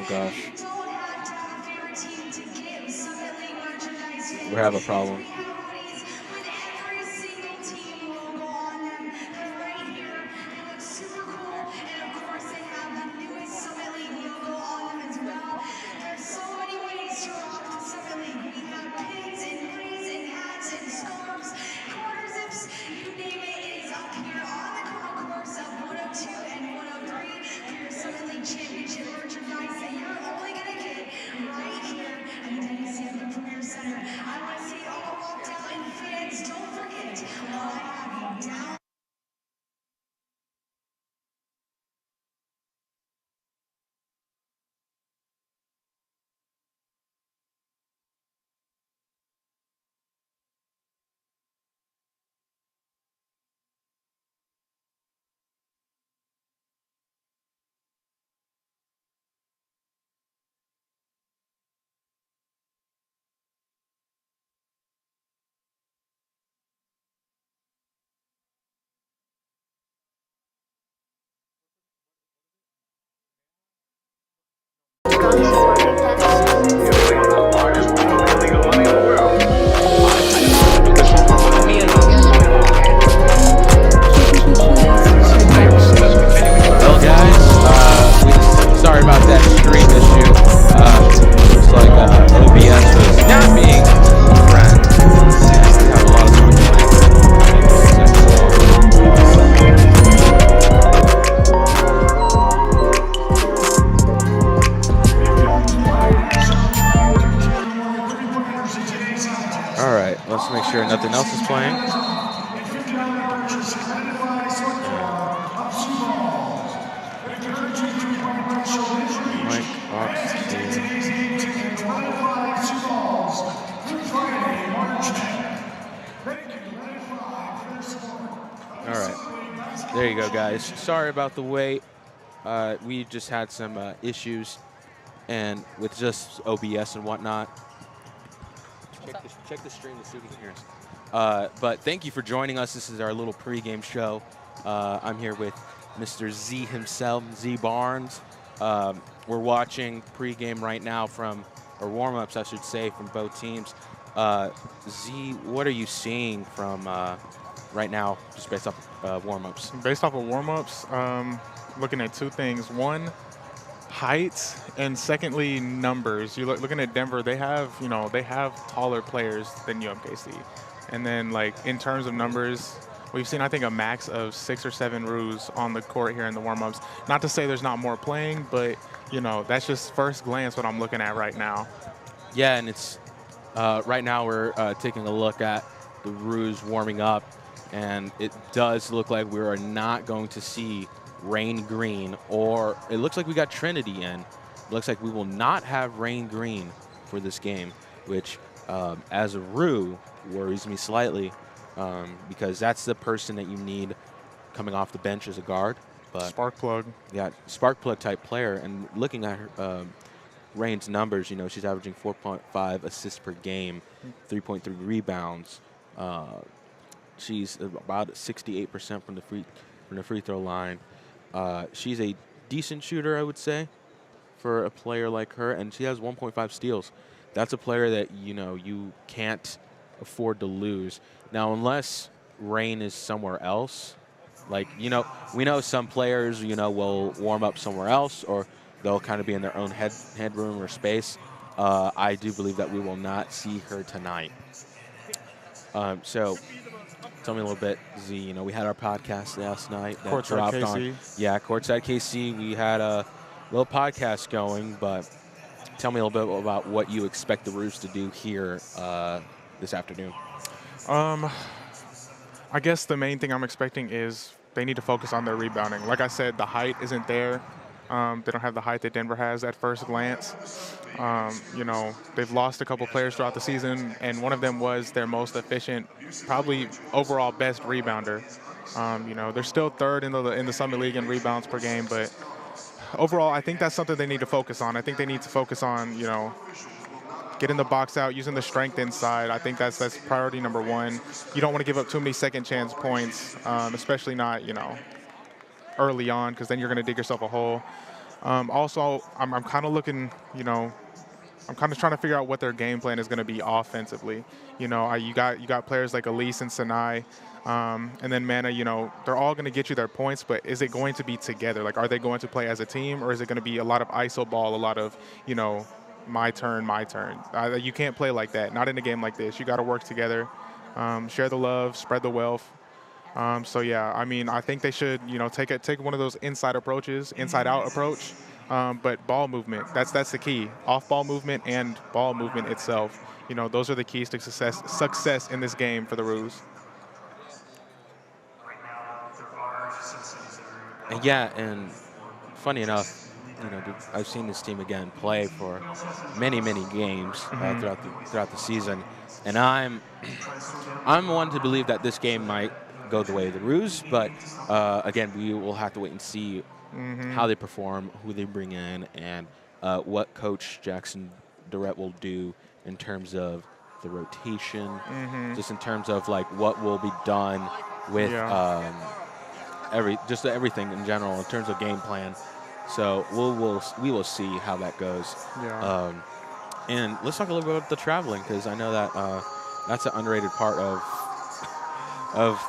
gosh. We have a problem. Championship merchandise that you're only going to get right here at the Denny Sanford PREMIER Center. I want to see it all rocked out, and fans, don't forget, while I have you down. Well, guys, sorry about that stream issue. Looks like OBS was not being a friend. We have a lot of All right, let's make sure nothing else is playing. All right, there you go, guys. Sorry about the wait. We just had some issues, and with just OBS and whatnot. Check the stream to see if you can hear us. But thank you for joining us. This is our little pregame show. I'm here with Mr. Z himself, Zayin Barnes. We're watching pregame right now or warm-ups, I should say, from both teams. Z, what are you seeing from right now, just based off warm-ups? Based off of warm-ups, looking at two things. One, height, and secondly, numbers. You're looking at Denver. They have, they have taller players than UMKC. And then, like, in terms of numbers, we've seen, I think, a max of 6 or 7 Roos on the court here in the warm-ups. Not to say there's not more playing, but, that's just first glance what I'm looking at right now. Yeah, and it's right now we're taking a look at the Roos warming up, and it does look like we are not going to see Rain Green, or it looks like we got Trinity in. It looks like we will not have Rain Green for this game, which as a Roo worries me slightly because that's the person that you need coming off the bench as a guard. But spark plug. Yeah, spark plug type player. And looking at her, Rain's numbers, she's averaging 4.5 assists per game, 3.3 rebounds. She's about 68% from the free throw line. She's a decent shooter, I would say, for a player like her, and she has 1.5 steals. That's a player that, you can't afford to lose. Now, unless Rain is somewhere else, like, we know some players, will warm up somewhere else, or they'll kind of be in their own headroom or space. I do believe that we will not see her tonight. So tell me a little bit, Z. We had our podcast last night that dropped KC. on. Yeah, Courtside KC. We had a little podcast going, but tell me a little bit about what you expect the Roos to do here this afternoon. I guess the main thing I'm expecting is they need to focus on their rebounding. Like I said, the height isn't there. They don't have the height that Denver has at first glance. They've lost a couple players throughout the season, and one of them was their most efficient, probably overall best rebounder. They're still third in the Summer League in rebounds per game, but overall, I think that's something they need to focus on. I think they need to focus on, getting the box out, using the strength inside. I think that's priority number one. You don't want to give up too many second chance points, especially not, early on, because then you're going to dig yourself a hole. Also, I'm kind of looking, I'm kind of trying to figure out what their game plan is going to be offensively. You got players like Elise and Sinai, and then Mana. They're all going to get you their points, but is it going to be together? Like, are they going to play as a team, or is it going to be a lot of ISO ball, a lot of my turn, my turn? You can't play like that. Not in a game like this. You got to work together, share the love, spread the wealth. So yeah, I mean, I think they should, take one of those inside approaches, inside out approach. But ball movement, that's the key. Off ball movement and ball movement itself. Those are the keys to success in this game for the Roos. And yeah, and funny enough, I've seen this team again play for many games throughout the season, and I'm one to believe that this game might go the way of the Roos, but again, we will have to wait and see how they perform, who they bring in, and what Coach Jackson Durrett will do in terms of the rotation, just in terms of like what will be done with everything in general in terms of game plan. So we will see how that goes. Yeah. And let's talk a little bit about the traveling, because I know that that's an underrated part of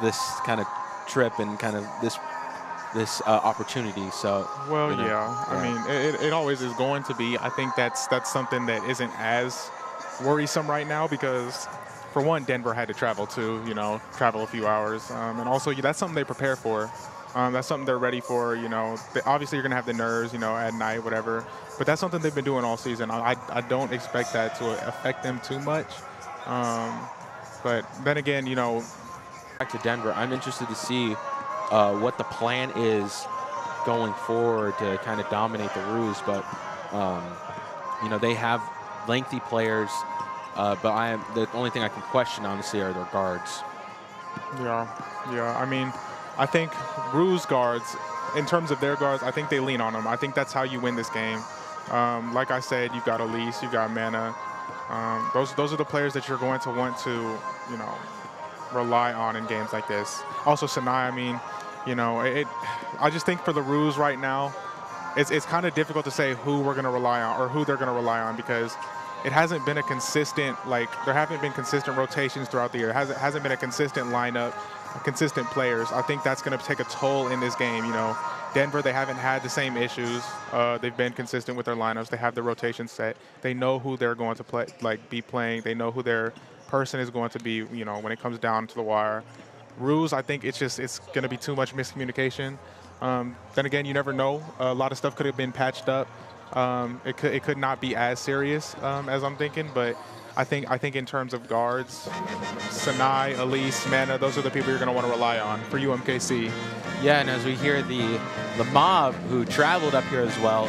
this kind of trip and kind of this opportunity. So I mean, it always is going to be. I think that's something that isn't as worrisome right now, because for one, Denver had to travel too, travel a few hours, and also that's something they prepare for. That's something they're ready for. Obviously you're gonna have the nerves, at night, whatever, but that's something they've been doing all season. I don't expect that to affect them too much. But then again, back to Denver, I'm interested to see what the plan is going forward to kind of dominate the Roos. But they have lengthy players, but the only thing I can question, honestly, are their guards. Yeah. I mean, I think Roos guards, in terms of their guards, I think they lean on them. I think that's how you win this game. Like I said, you've got Elise, you've got Mana. Those are the players that you're going to want to, rely on in games like this. Also, Sinai, I mean, I just think for the Roos right now, it's kind of difficult to say who we're going to rely on or who they're going to rely on, because it hasn't been a consistent, there haven't been consistent rotations throughout the year. It hasn't been a consistent lineup, consistent players. I think that's going to take a toll in this game. Denver, they haven't had the same issues. They've been consistent with their lineups. They have the rotation set. They know who they're going to be playing. They know who their person is going to be, when it comes down to the wire. Roos, I think it's going to be too much miscommunication. Then again, you never know. A lot of stuff could have been patched up. It could not be as serious as I'm thinking, but I think in terms of guards, Sinai, Elise, Mana, those are the people you're going to want to rely on for UMKC. Yeah, and as we hear the mob who traveled up here as well,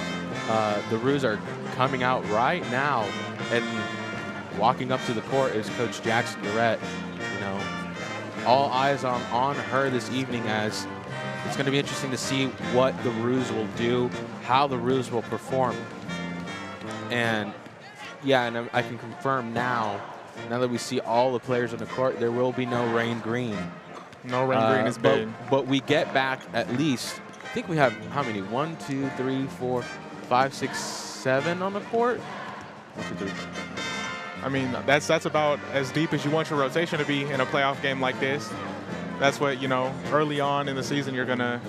the Roos are coming out right now, and walking up to the court is Coach Jackson Durrett. All eyes on her this evening, as it's going to be interesting to see what the Roos will do, how the Roos will perform. And yeah, and I can confirm now that we see all the players on the court, there will be no Rain Green. No Rain Green is big. But we get back at least, I think we have how many? 1, 2, 3, 4, 5, 6, 7 on the court? 1, 2, 3. I mean, that's about as deep as you want your rotation to be in a playoff game like this. That's what, early on in the season, you're gonna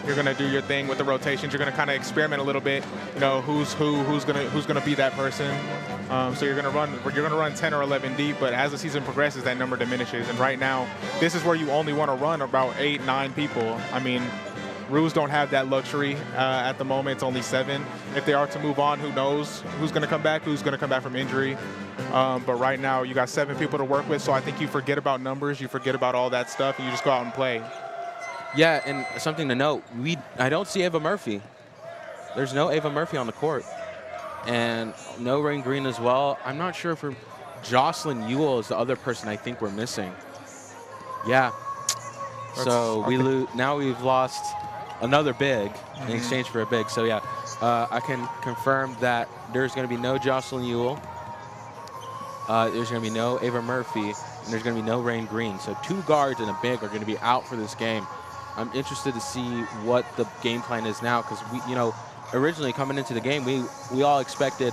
do your thing with the rotations. You're gonna kind of experiment a little bit. Who's gonna be that person. So you're gonna run 10 or 11 deep. But as the season progresses, that number diminishes. And right now, this is where you only want to run about 8, 9 people. I mean, Roos don't have that luxury at the moment. It's only 7. If they are to move on, who knows who's going to come back, who's going to come back from injury. But right now, you got 7 people to work with, so I think you forget about numbers, you forget about all that stuff, and you just go out and play. Yeah, and something to note, I don't see Ava Murphy. There's no Ava Murphy on the court. And no Rain Green as well. I'm not sure if Jocelyn Ewell is the other person I think we're missing. Yeah. So now we've lost another big in exchange for a big. So yeah, I can confirm that there's going to be no Jocelyn Ewell. There's going to be no Ava Murphy, and there's going to be no Rain Green. So 2 guards and a big are going to be out for this game. I'm interested to see what the game plan is now, because originally coming into the game, we all expected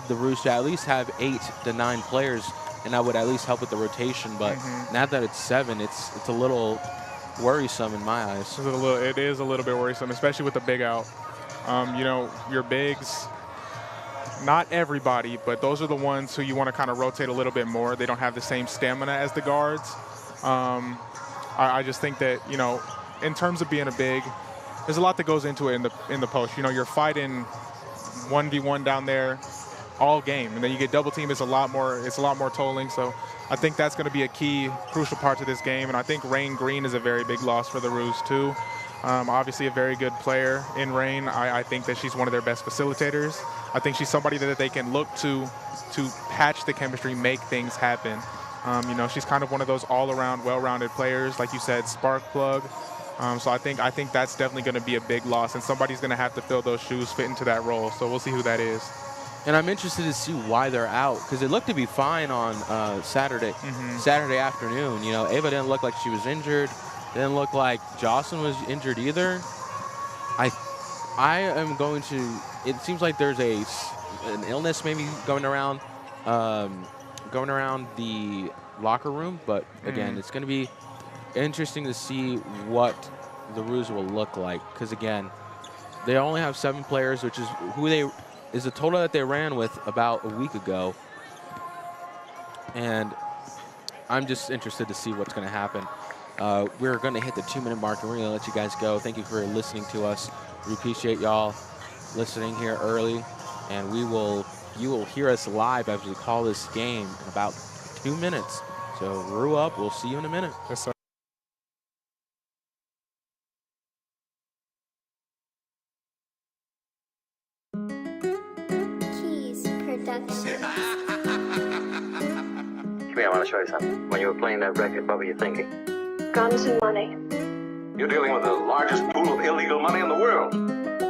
the Roos to at least have 8 to 9 players, and that would at least help with the rotation. But now that it's 7, it's a little worrisome in my eyes. It is a little bit worrisome, especially with the big out. You know, your bigs, not everybody, but those are the ones who you want to kind of rotate a little bit more. They don't have the same stamina as the guards. I just think that, you know, in terms of being a big, there's a lot that goes into it in the post. You know, you're fighting 1v1 down there all game, and then you get double team. It's a lot more tolling. So I think that's going to be a key, crucial part to this game. And I think Rain Green is a very big loss for the Roos too. Obviously a very good player in Rain. I think that she's one of their best facilitators. I think she's somebody that they can look to patch the chemistry, make things happen. You know, she's kind of one of those all-around, well-rounded players, like you said, spark plug. So I think that's definitely going to be a big loss, and somebody's going to have to fill those shoes, fit into that role. So we'll see who that is. And I'm interested to see why they're out, because it looked to be fine on Saturday afternoon. You know, Ava didn't look like she was injured. Didn't look like Jocelyn was injured either. I am going to. It seems like there's an illness maybe going around the locker room. But again, it's going to be interesting to see what the Roos will look like, because again, they only have 7 players, which is the total that they ran with about a week ago. And I'm just interested to see what's going to happen. We're going to hit the 2-minute mark, and we're going to let you guys go. Thank you for listening to us. We appreciate y'all listening here early, and you will hear us live as we call this game in about 2 minutes. So Roo up. We'll see you in a minute. Yes, sir. Hey, I want to show you something. When you were playing that record, what were you thinking? Guns and money. You're dealing with the largest pool of illegal money in the world.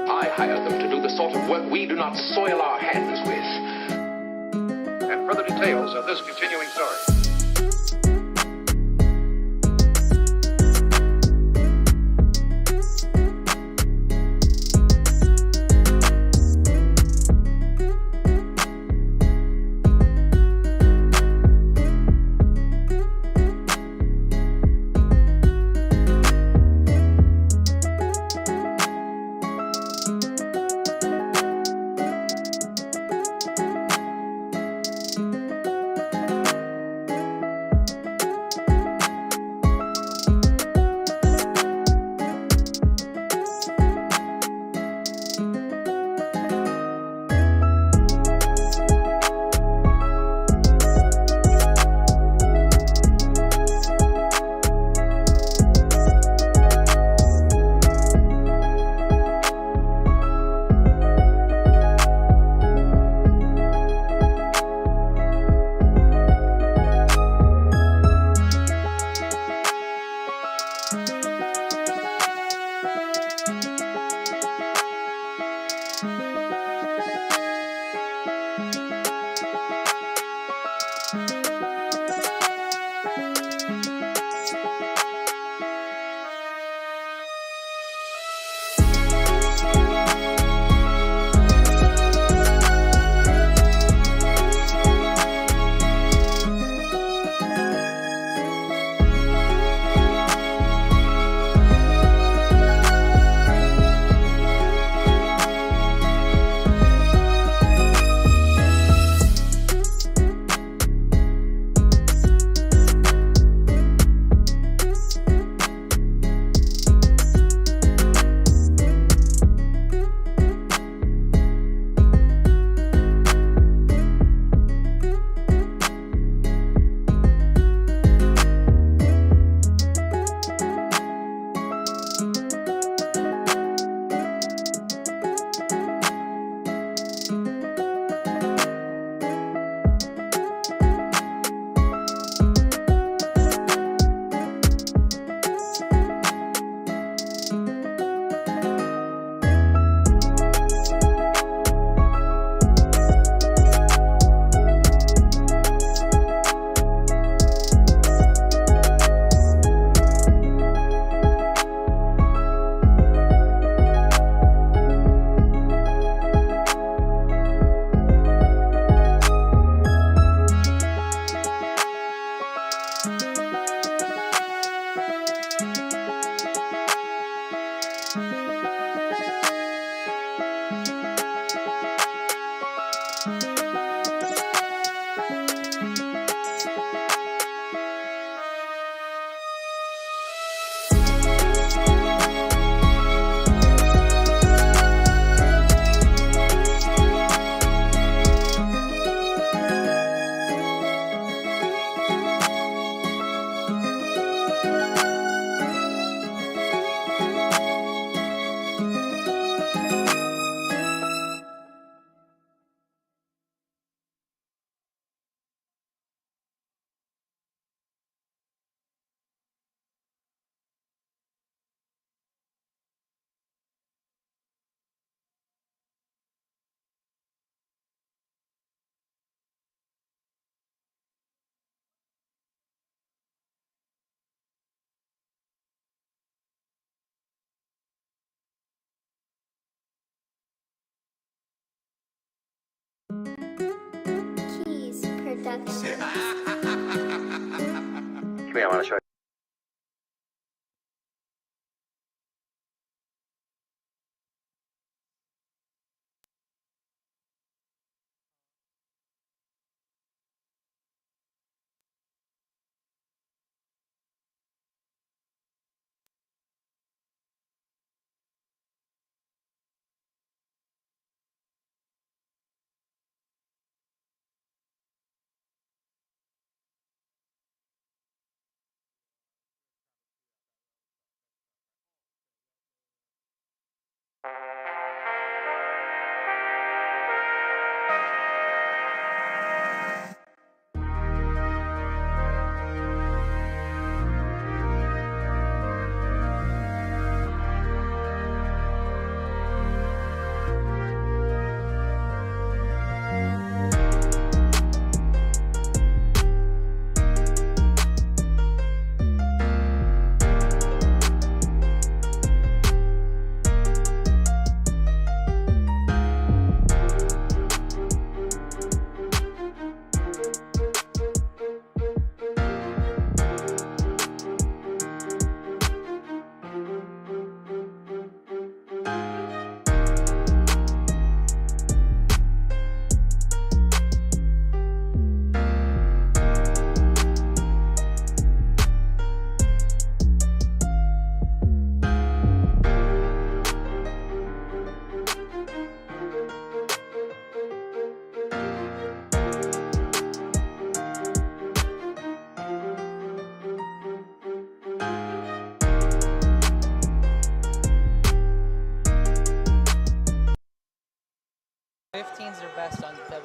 I hired them to do the sort of work we do not soil our hands with. And further details of this continuing story. Production. Come here, I want to show you.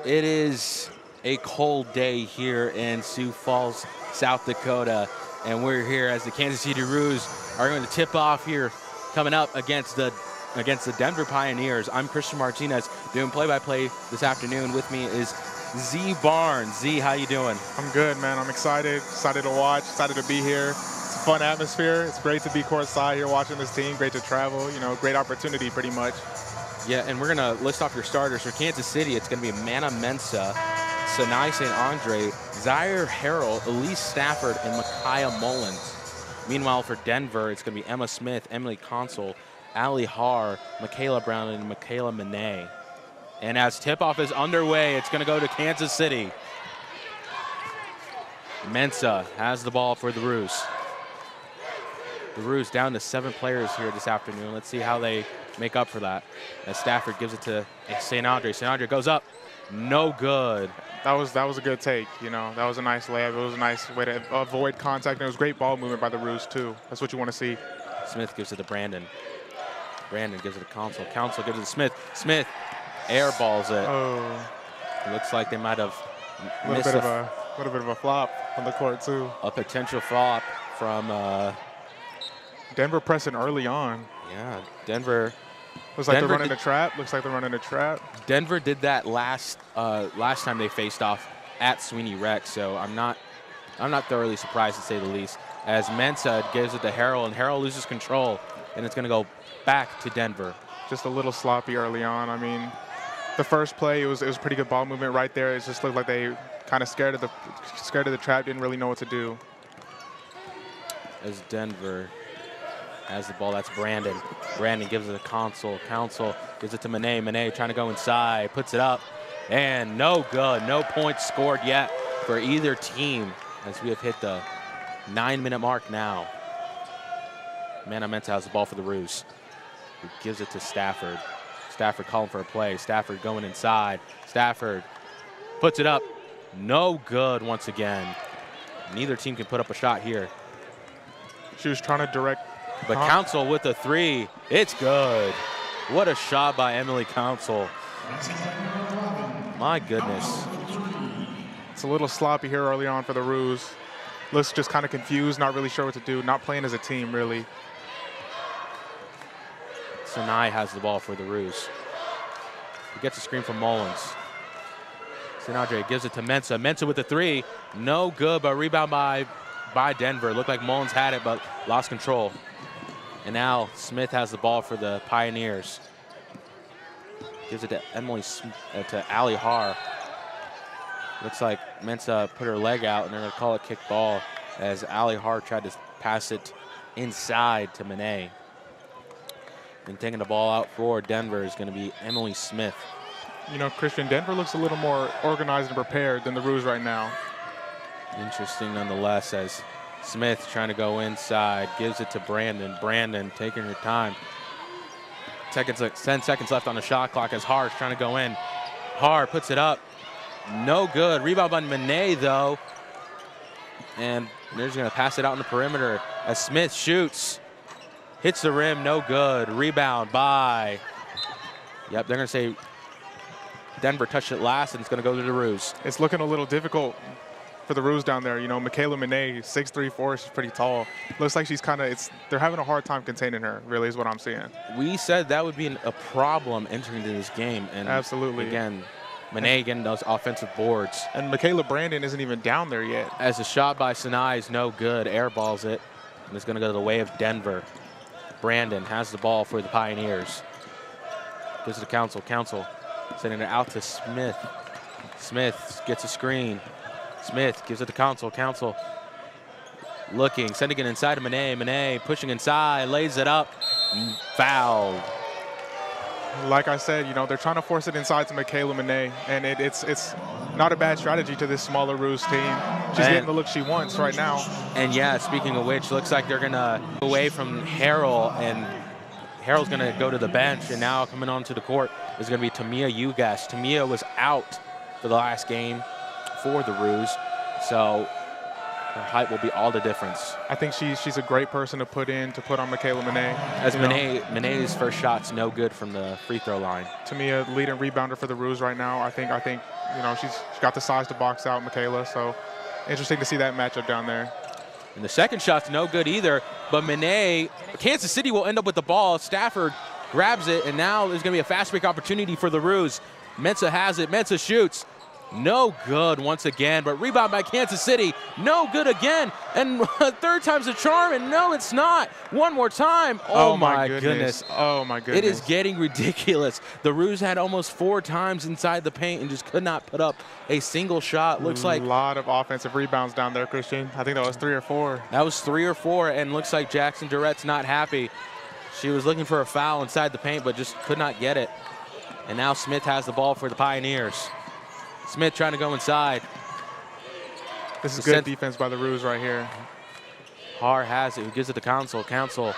It is a cold day here in Sioux Falls, South Dakota, and we're here as the Kansas City Roos are going to tip off here coming up against the Denver Pioneers. I'm Cristian Martinez doing play-by-play this afternoon. With me is Zayin Barnes. Z, how you doing? I'm good, man. I'm excited to watch, excited to be here. It's a fun atmosphere. It's great to be courtside here watching this team. Great to travel. You know, great opportunity pretty much. Yeah, and we're going to list off your starters. For Kansas City, it's going to be Mana Mensah, Sanai St. Andre, Zaire Harrell, Elise Stafford, and Micaiah Mullins. Meanwhile, for Denver, it's going to be Emma Smith, Emily Consul, Ali Har, Michaela Brown, and Michaela Monet. And as tip-off is underway, it's going to go to Kansas City. Mensah has the ball for the Roos. The Roos down to 7 players here this afternoon. Let's see how they make up for that. As Stafford gives it to St. Andre. St. Andre goes up. No good. That was a good take. You know, that was a nice layup. It was a nice way to avoid contact. And it was great ball movement by the Roos too. That's what you want to see. Smith gives it to Brandon. Brandon gives it to Council. Council gives it to Smith. Smith airballs it. Oh. It looks like they might have missed a little bit of a flop on the court too. A potential flop from Denver pressing early on. Yeah, Denver. Looks like they're running a trap. Looks like they're running a trap. Denver did that last time they faced off at Sweeney Rec, so I'm not thoroughly surprised to say the least. As Mensah gives it to Harrell, and Harrell loses control, and it's going to go back to Denver. Just a little sloppy early on. I mean, the first play it was pretty good ball movement right there. It just looked like they kind of scared of the trap, didn't really know what to do. As Denver has the ball, that's Brandon. Brandon gives it to Council. Council gives it to Monet. Monet trying to go inside, puts it up, and no good. No points scored yet for either team as we have hit the 9-minute mark now. Mana Mensah has the ball for the Roos. He gives it to Stafford. Stafford calling for a play. Stafford going inside. Stafford puts it up. No good once again. Neither team can put up a shot here. She was trying to direct. But Council with a 3. It's good. What a shot by Emily Council. My goodness. It's a little sloppy here early on for the Roos. Looks just kind of confused, not really sure what to do, not playing as a team, really. Sanai has the ball for the Roos. He gets a screen from Mullins. St. Andre gives it to Mensah. Mensah with the 3. No good, but rebound by Denver. Looked like Mullins had it, but lost control. And now Smith has the ball for the Pioneers. Gives it to Ali Har. Looks like Mensa put her leg out, and they're going to call it kick ball as Ali Har tried to pass it inside to Monet. And taking the ball out for Denver is going to be Emily Smith. You know, Cristian, Denver looks a little more organized and prepared than the Roos right now. Interesting nonetheless, as Smith trying to go inside, gives it to Brandon. Brandon taking her time. 10 seconds left on the shot clock as Har's trying to go in. Har puts it up. No good. Rebound by Monet, though. And they're just going to pass it out in the perimeter as Smith shoots. Hits the rim, no good. Rebound by, yep, they're going to say Denver touched it last, and it's going to go to the Roos. It's looking a little difficult for the Roos down there. You know, Michaela Monet, 6'3", she's pretty tall. Looks like she's kind of, they're having a hard time containing her, really, is what I'm seeing. We said that would be a problem entering into this game. And absolutely. Again, Monet getting those offensive boards. And Michaela Brandon isn't even down there yet. As a shot by Sinai is no good, airballs it, and it's going to go to the way of Denver. Brandon has the ball for the Pioneers. Gives it to Council. Council sending it out to Smith. Smith gets a screen. Smith gives it to Council. Council looking, sending it inside to Monet. Monet pushing inside, lays it up, fouled. Like I said, you know, they're trying to force it inside to Michaela Monet, and it's not a bad strategy to this smaller Roos team. She's getting the look she wants right now. And yeah, speaking of which, looks like they're gonna go away from Harrell, and Harrell's gonna go to the bench, and now coming onto the court is gonna be Tamia Ugas. Tamia was out for the last game for the Roos, so her height will be all the difference. I think she's a great person to put on Michaela Monet. As Monet's first shot's no good from the free throw line. Tamia, leading rebounder for the Roos right now. I think you know, she's got the size to box out Michaela, so interesting to see that matchup down there. And the second shot's no good either, but Monet, Kansas City will end up with the ball. Stafford grabs it, and now there's going to be a fast break opportunity for the Roos. Mensa has it. Mensa shoots. No good once again, but rebound by Kansas City. No good again, and third time's a charm, and no, it's not. One more time. Oh my goodness. Oh my goodness. It is getting ridiculous. The Roos had almost 4 times inside the paint and just could not put up a single shot. Looks like a lot of offensive rebounds down there, Cristian. I think that was 3 or 4. That was 3 or 4, and looks like Jackson Durrett's not happy. She was looking for a foul inside the paint, but just could not get it. And now Smith has the ball for the Pioneers. Smith trying to go inside. This is good defense by the Roos right here. Har has it. He gives it to Council. Council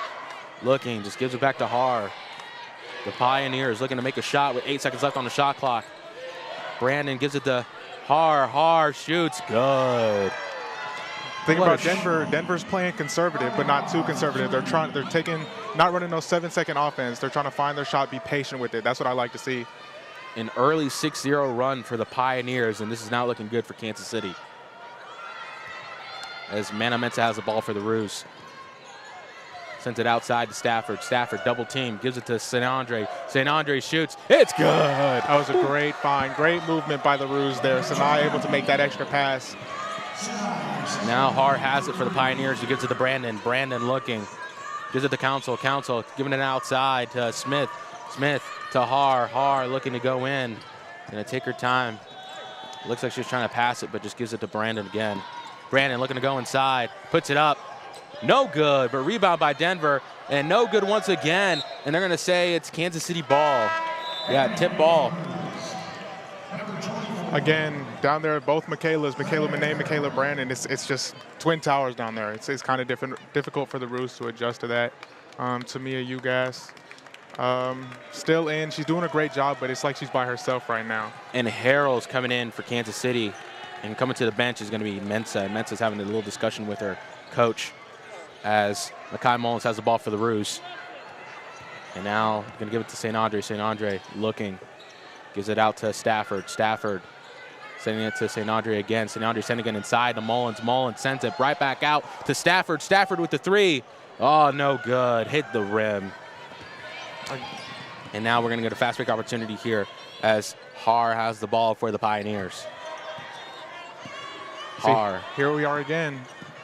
looking, just gives it back to Har. The Pioneers looking to make a shot with 8 seconds left on the shot clock. Brandon gives it to Har. Har shoots. Good. Think about Denver's playing conservative, but not too conservative. They're not running no 7-second offense. They're trying to find their shot, be patient with it. That's what I like to see. An early 6-0 run for the Pioneers, and this is not looking good for Kansas City. As Mana Mensa has the ball for the Roos. Sends it outside to Stafford. Stafford double team, gives it to St. Andre. St. Andre shoots. It's good. That was a great find. Great movement by the Roos there. Sinai able to make that extra pass. Now Har has it for the Pioneers. He gives it to Brandon. Brandon looking. Gives it to Council. Council giving it outside to Smith. Smith to Har. Har looking to go in. Gonna take her time. Looks like she's trying to pass it, but just gives it to Brandon again. Brandon looking to go inside. Puts it up. No good, but rebound by Denver. And no good once again. And they're gonna say it's Kansas City ball. Yeah, tip ball. Again, down there, both Michaela Monet, Michaela Brandon. It's just twin towers down there. It's kind of difficult for the Roos to adjust to that. Tamia Ugas. Still in. She's doing a great job, but it's like she's by herself right now. And Harrell's coming in for Kansas City, and coming to the bench is going to be Mensa. Mensa's having a little discussion with her coach as Makai Mullins has the ball for the Roos. And now going to give it to St. Andre. St. Andre looking. Gives it out to Stafford. Stafford sending it to St. Andre again. St. Andre sending it inside to Mullins. Mullins sends it right back out to Stafford. Stafford with the 3. Oh, no good. Hit the rim. And now we're going to get a fast break opportunity here as Har has the ball for the Pioneers. Har. See, here we are again.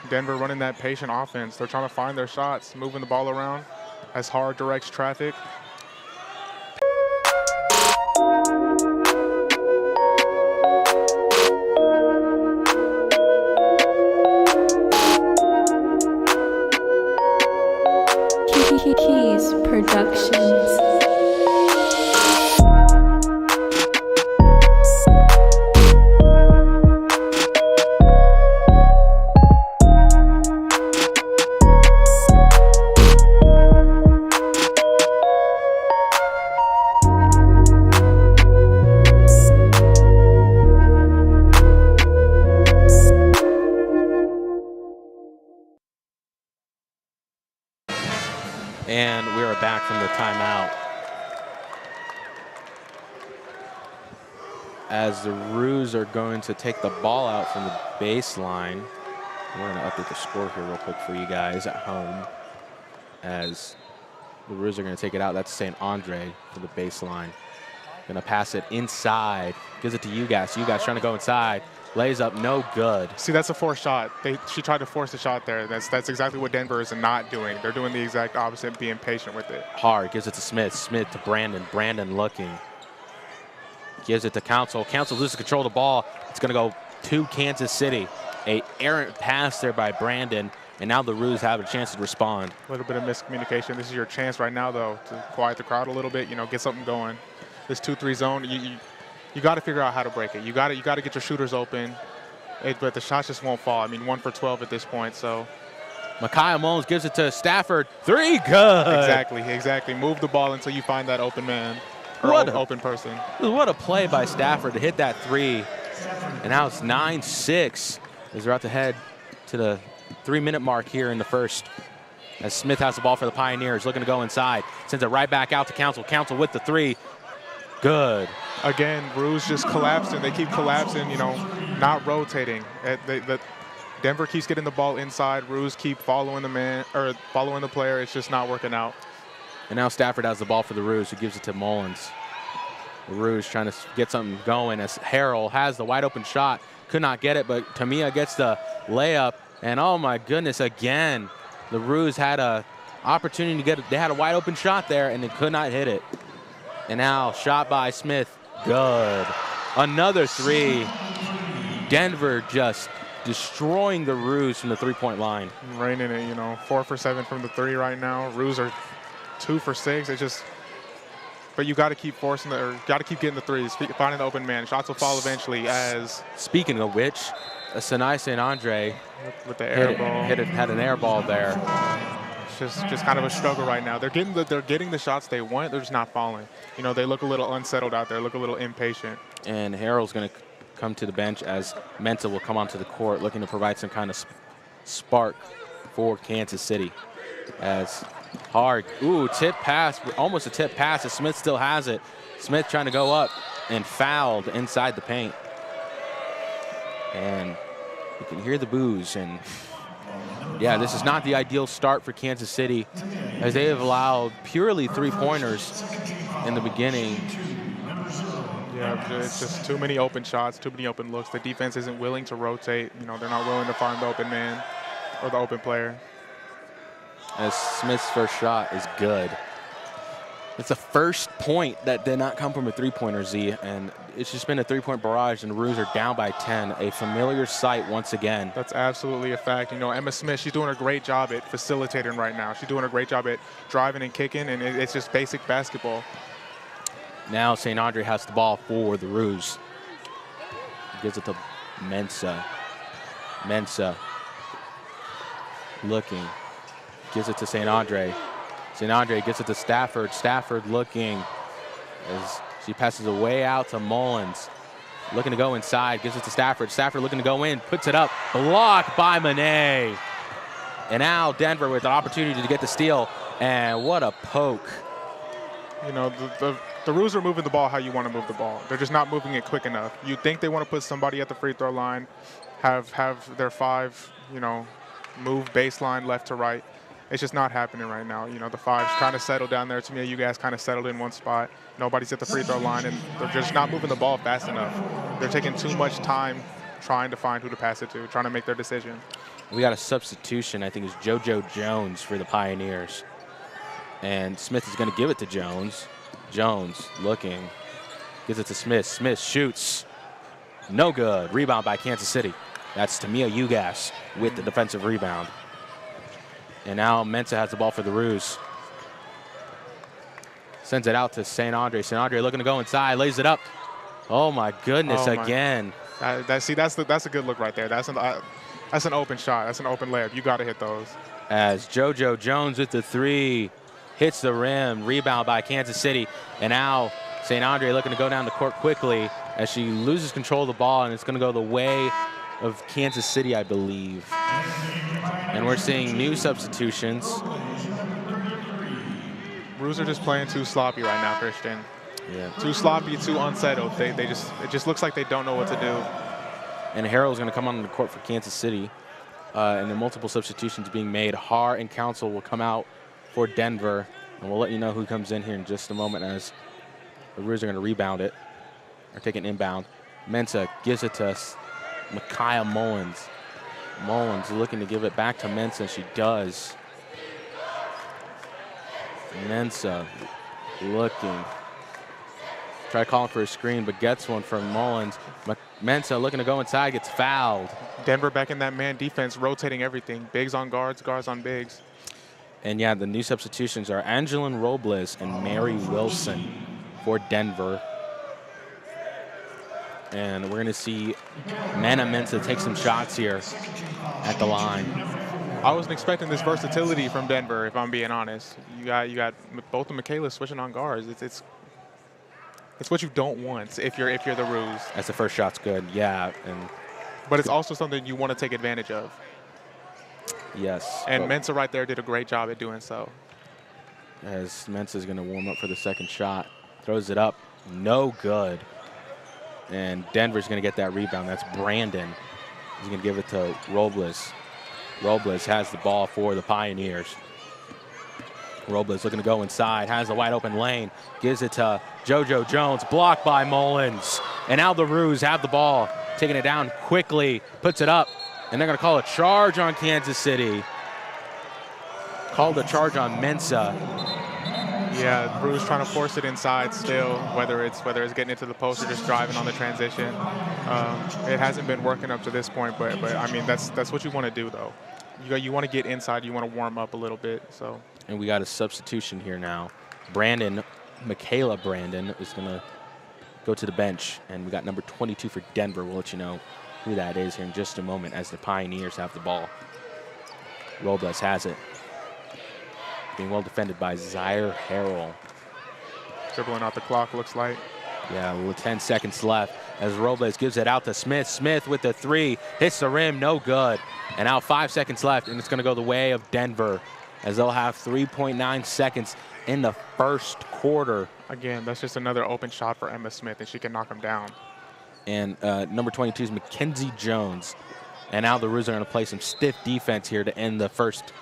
Denver running that patient offense. They're trying to find their shots, moving the ball around as Har directs traffic. Productions. And we are back from the timeout. As the Roos are going to take the ball out from the baseline. We're going to update the score here real quick for you guys at home. As the Roos are going to take it out. That's St. Andre for the baseline. Going to pass it inside. Gives it to Ugas. Ugas trying to go inside. Lays up, no good. See, that's a forced shot. She tried to force the shot there. That's exactly what Denver is not doing. They're doing the exact opposite, being patient with it. Hard, gives it to Smith. Smith to Brandon. Brandon looking. Gives it to Council. Council loses control of the ball. It's going to go to Kansas City. A errant pass there by Brandon, and now the Roos have a chance to respond. A little bit of miscommunication. This is your chance right now, though, to quiet the crowd a little bit, get something going. This 2-3 zone, you got to figure out how to break it. You got to get your shooters open, but the shots just won't fall. I mean, 1 for 12 at this point. So, Micaiah Mullins gives it to Stafford. 3, good. Exactly. Move the ball until you find that open man or open person. What a play by Stafford to hit that 3. And now it's 9-6 as we're about to head to the 3-minute mark here in the first. As Smith has the ball for the Pioneers, looking to go inside. Sends it right back out to Council. Council with the 3. Good. Again, Roos just collapsing. They keep collapsing, not rotating. Denver keeps getting the ball inside. Roos keep following the man or following the player. It's just not working out. And now Stafford has the ball for the Roos, who gives it to Mullins. The Roos trying to get something going as Harrell has the wide open shot. Could not get it, but Tamia gets the layup. And oh my goodness, again, the Roos had a opportunity to get it. They had a wide open shot there and they could not hit it. And now shot by Smith, good. Another 3. Denver just destroying the Roos from the 3-point line. Raining it, 4 for 7 from the 3 right now. Roos are 2 for 6. It's just, but you got to keep forcing got to keep getting the 3s, finding the open man. Shots will fall eventually. As speaking of which, Sanai St. Andre with the air ball had an air ball there. Just kind of a struggle right now. They're getting the shots they want. They're just not falling. They look a little unsettled out there. Look a little impatient. And Harrell's going to come to the bench as Mensah will come onto the court, looking to provide some kind of spark for Kansas City. As hard, tip pass, almost a tip pass. As Smith still has it. Smith trying to go up and fouled inside the paint. And you can hear the boos. And yeah, this is not the ideal start for Kansas City, as they have allowed purely 3-pointers in the beginning. Yeah, it's just too many open shots, too many open looks. The defense isn't willing to rotate. They're not willing to find the open man or the open player. As Smith's first shot is good. It's the first point that did not come from a 3-pointer, Z, and it's just been a 3-point barrage, and the Roos are down by 10. A familiar sight once again. That's absolutely a fact. Emma Smith, she's doing a great job at facilitating right now. She's doing a great job at driving and kicking, and it's just basic basketball. Now St. Andre has the ball for the Roos. Gives it to Mensah. Mensah looking. Gives it to St. Andre. St. Andre gets it to Stafford. Stafford looking as she passes away out to Mullins. Looking to go inside. Gives it to Stafford. Stafford looking to go in. Puts it up. Blocked by Monet. And now Denver with an opportunity to get the steal. And what a poke. The Roos are moving the ball how you want to move the ball. They're just not moving it quick enough. You think they want to put somebody at the free throw line, have their 5, move baseline left to right. It's just not happening right now. The 5's trying to settle down there. To me, you guys kind of settled in one spot. Nobody's at the free throw line, and they're just not moving the ball fast enough. They're taking too much time trying to find who to pass it to, trying to make their decision. We got a substitution, I think it's JoJo Jones for the Pioneers. And Smith is going to give it to Jones. Jones looking, gives it to Smith. Smith shoots, no good. Rebound by Kansas City. That's Tamia Ugas with the defensive rebound. And now Mensah has the ball for the Roos. Sends it out to St. Andre. St. Andre looking to go inside, lays it up. Oh my goodness, again. That's a good look right there. That's an open shot. That's an open layup. You got to hit those. As JoJo Jones with the 3 hits the rim, rebound by Kansas City, and now St. Andre looking to go down the court quickly as she loses control of the ball, and it's going to go the way of Kansas City, I believe. And we're seeing new substitutions. Roos are just playing too sloppy right now, Cristian. Yeah. Too sloppy, too unsettled. It just looks like they don't know what to do. And Harrell's going to come on the court for Kansas City. And the multiple substitutions being made. Haar and Council will come out for Denver. And we'll let you know who comes in here in just a moment as the Roos are going to rebound it. Or take an inbound. Mensah gives it to us. Micaiah Mullins. Mullins looking to give it back to Mensah. She does. Mensah looking. Try calling for a screen, but gets one from Mullins. Mensah looking to go inside, gets fouled. Denver back in that man defense, rotating everything. Bigs on guards, guards on bigs. And yeah, the new substitutions are Angelin Robles and Mary Wilson for Denver. And we're going to see Mana Mensah take some shots here at the line. I wasn't expecting this versatility from Denver, if I'm being honest. You got both of Michaelas switching on guards. It's what you don't want if you're the Roos. As the first shot's good, yeah. But it's also something you want to take advantage of. Yes. And Mensah right there did a great job at doing so. As Mensah's going to warm up for the second shot. Throws it up. No good. And Denver's going to get that rebound. That's Brandon. He's going to give it to Robles. Robles has the ball for the Pioneers. Robles looking to go inside, has a wide open lane, gives it to JoJo Jones, blocked by Mullins. And now the Roos have the ball, taking it down quickly, puts it up, and they're going to call a charge on Kansas City. Called a charge on Mensah. Yeah, Roos trying to force it inside still, whether it's getting into the post or just driving on the transition. It hasn't been working up to this point, but I mean that's what you want to do though. You want to get inside, you want to warm up a little bit. So. And we got a substitution here now. Michaela Brandon is going to go to the bench, and we got number 22 for Denver. We'll let you know who that is here in just a moment as the Pioneers have the ball. Robles has it. Being well defended by Zaire Harrell. Dribbling out the clock, looks like. Yeah, with 10 seconds left as Robles gives it out to Smith. Smith with the 3, hits the rim, no good. And now 5 seconds left, and it's going to go the way of Denver as they'll have 3.9 seconds in the first quarter. Again, that's just another open shot for Emma Smith, and she can knock him down. And number 22 is Mackenzie Jones. And now the Roos are going to play some stiff defense here to end the first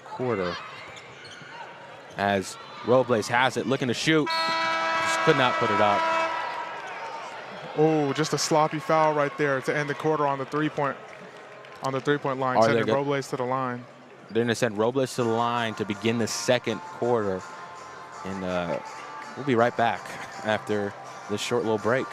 quarter. As Robles has it, looking to shoot. Just could not put it up. Oh, just a sloppy foul right there to end the quarter on the three-point line, sending Robles to the line. They're going to send Robles to the line to begin the second quarter. And we'll be right back after this short little break.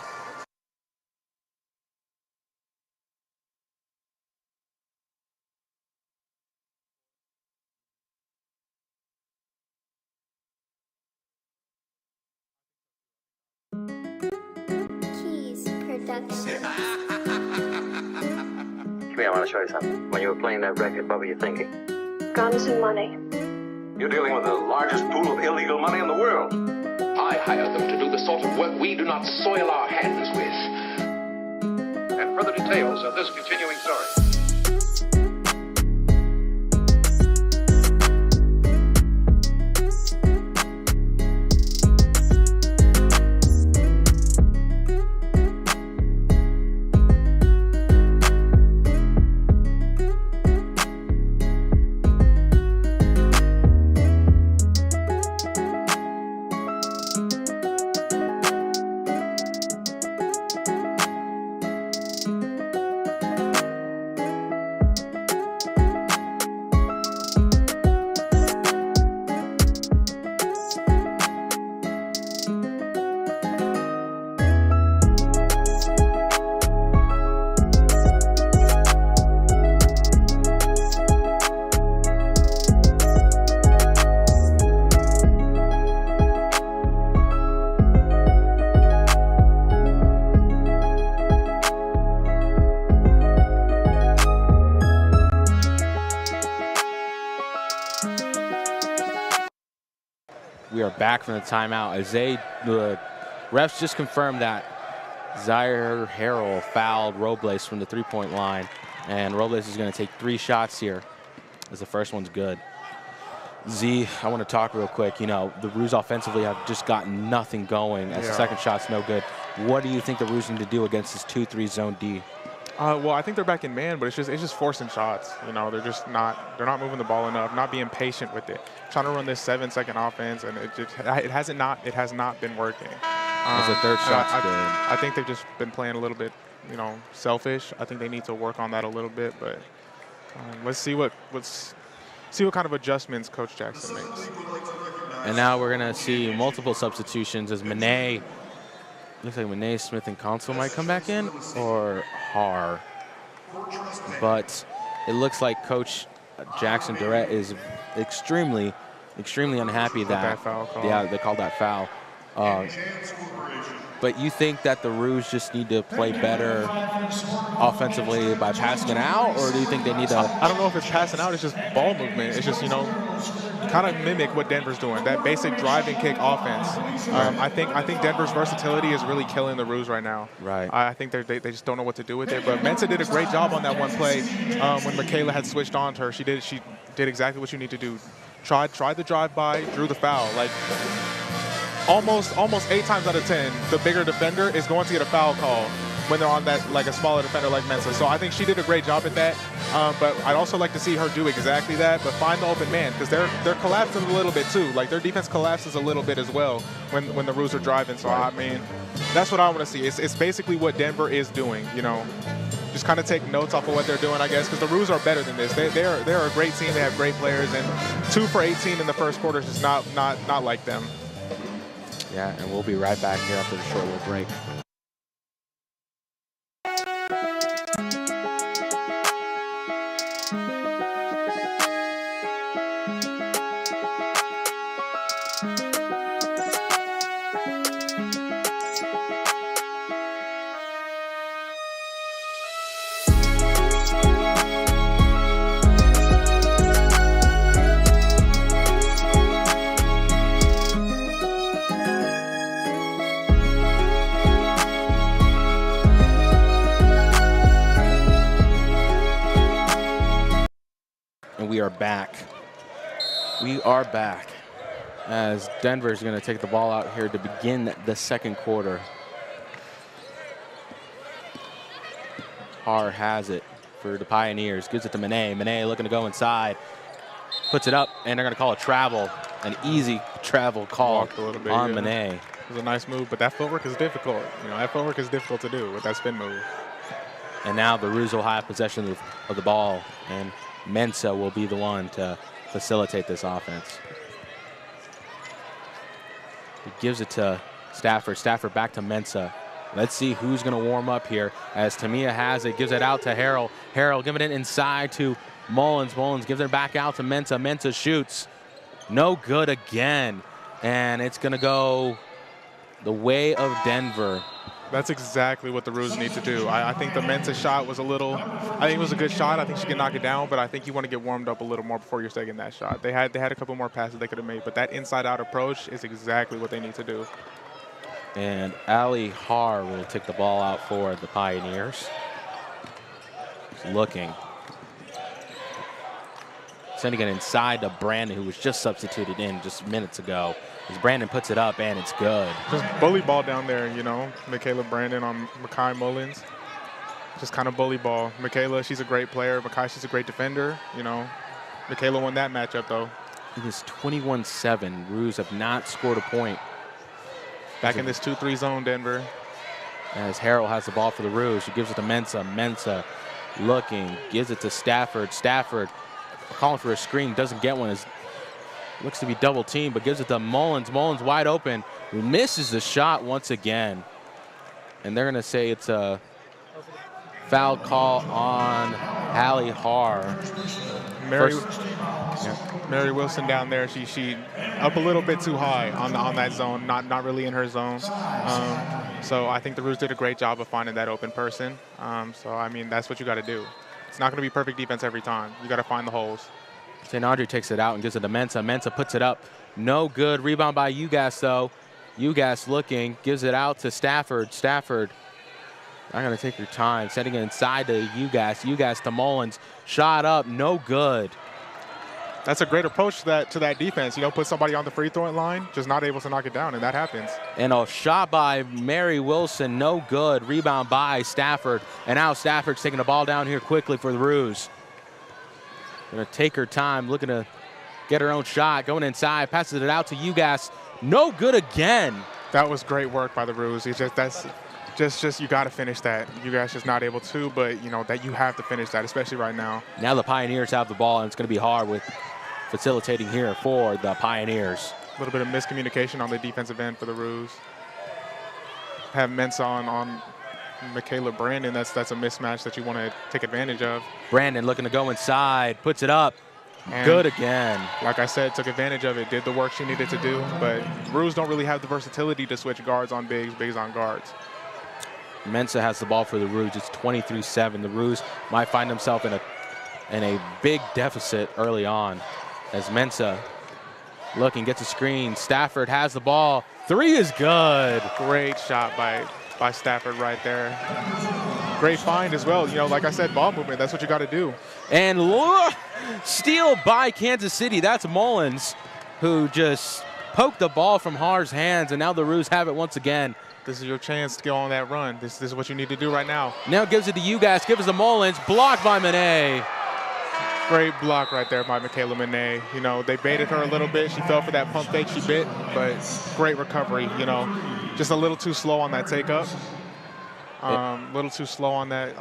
Come here, I want to show you something. When you were playing that record, what were you thinking? Guns and money. You're dealing with the largest pool of illegal money in the world. I hire them to do the sort of work we do not soil our hands with. And further details of this continuing story. back from the timeout as the refs just confirmed that Zaire Harrell fouled Robles from the three-point line. And Robles is going to take 3 shots here as the first one's good. Z, I want to talk real quick. You know, the Roos offensively have just gotten nothing going as the second shot's no good. What do you think the Roos need to do against this 2-3 zone D? Well, I think they're back in man, but it's just forcing shots. You know, they're not moving the ball enough, not being patient with it. Trying to run this 7-second offense, and it has not been working. As the third shot's good. I think they've just been playing a little bit, you know, selfish. I think they need to work on that a little bit, but let's see what kind of adjustments Coach Jackson makes. And now we're gonna see multiple substitutions as Monet. Looks like Monet, Smith, and Consul might come back in, or Har. But it looks like Coach Jackson Durrett is extremely unhappy that foul call. Yeah, they called that foul. But you think that the Roos just need to play better offensively by passing it out, or do you think they need to? I don't know if it's passing out. It's just ball movement. It's just, you know, kind of mimic what Denver's doing. That basic drive and kick offense. I think Denver's versatility is really killing the Roos right now. Right. I think they just don't know what to do with it. But Mensah did a great job on that one play when Michaela had switched on to her. She did exactly what you need to do. Tried the drive by, drew the foul. Like almost 8 times out of 10, the bigger defender is going to get a foul call when they're on that, like a smaller defender like Mensah. So I think she did a great job at that. But I'd also like to see her do exactly that, but find the open man, because they're collapsing a little bit too. Like their defense collapses a little bit as well when the Roos are driving. So I mean, that's what I want to see. It's basically what Denver is doing. You know, just kind of take notes off of what they're doing, I guess, because the Roos are better than this. They're a great team. They have great players, and 2 for 18 in the first quarter is just not like them. Yeah, and we'll be right back here after the short little break. We are back. We are back as Denver is going to take the ball out here to begin the second quarter. Har has it for the Pioneers. Gives it to Monet. Monet looking to go inside. Puts it up, and they're going to call a travel. An easy travel call on Monet. It was a nice move, but that footwork is difficult. You know, that footwork is difficult to do with that spin move. And now the Roos will have possession of the ball, and Mensah will be the one to facilitate this offense. He gives it to Stafford. Stafford back to Mensah. Let's see who's going to warm up here as Tamia has it. Gives it out to Harrell. Harrell giving it inside to Mullins. Mullins gives it back out to Mensah. Mensah shoots. No good again. And it's going to go the way of Denver. That's exactly what the Roos need to do. I think the Mensah shot was I think it was a good shot. I think she can knock it down, but I think you want to get warmed up a little more before you're taking that shot. They had a couple more passes they could have made, but that inside-out approach is exactly what they need to do. And Ali Har will take the ball out for the Pioneers. He's looking. Sending it inside to Brandon, who was just substituted in just minutes ago. As Brandon puts it up, and it's good. Just bully ball down there, you know. Michaela Brandon on Makai Mullins. Just kind of bully ball. Michaela, she's a great player. Makai, she's a great defender, you know. Michaela won that matchup, though. It is 21-7. Roos have not scored a point. Back in this 2-3 zone, Denver. As Harrell has the ball for the Roos. He gives it to Mensah. Mensah looking, gives it to Stafford. Stafford calling for a screen, doesn't get one. Looks to be double teamed, but gives it to Mullins. Mullins wide open, who misses the shot once again. And they're going to say it's a foul call on Hallie Har. Mary Wilson down there, she up a little bit too high on that zone, not really in her zone. So I think the Roos did a great job of finding that open person. So I mean, that's what you got to do. It's not going to be perfect defense every time. You got to find the holes. St. Andre takes it out and gives it to Mensah. Mensah puts it up No good. Rebound by Ugas, though. Ugas looking, gives it out to Stafford. Stafford not going to take her time, sending it inside to Ugas. Ugas to Mullins. Shot up, no good. That's a great approach to that defense. You know, put somebody on the free throwing line, just not able to knock it down, and that happens. And a shot by Mary Wilson, no good. Rebound by Stafford. And now Stafford's taking the ball down here quickly for the Roos. Going to take her time, looking to get her own shot. Going inside, passes it out to Ugas. No good again. That was great work by the Roos. It's just you got to finish that. You guys just not able to, but you know that you have to finish that, especially right now. Now the Pioneers have the ball, and it's going to be hard with facilitating here for the Pioneers. A little bit of miscommunication on the defensive end for the Roos. Have Mensah on Michaela Brandon. That's a mismatch that you want to take advantage of. Brandon looking to go inside, puts it up. And good again. Like I said, took advantage of it, did the work she needed to do, but Roos don't really have the versatility to switch guards on bigs, bigs on guards. Mensah has the ball for the Roos. It's 23-7. The Roos might find themselves in a big deficit early on as Mensah looking, gets a screen. Stafford has the ball. Three is good. Great shot by Stafford right there. Great find as well. You know, like I said, ball movement, that's what you got to do. And steal by Kansas City. That's Mullins, who just poked the ball from Har's hands, and now the Roos have it once again. This is your chance to go on that run. This is what you need to do right now. Now gives it to Ugas, gives it to Mullins, blocked by Monet. Great block right there by Michaela Monet. You know, they baited her a little bit. She fell for that pump fake she bit, but great recovery, you know. Just a little too slow on that take up. A little too slow on that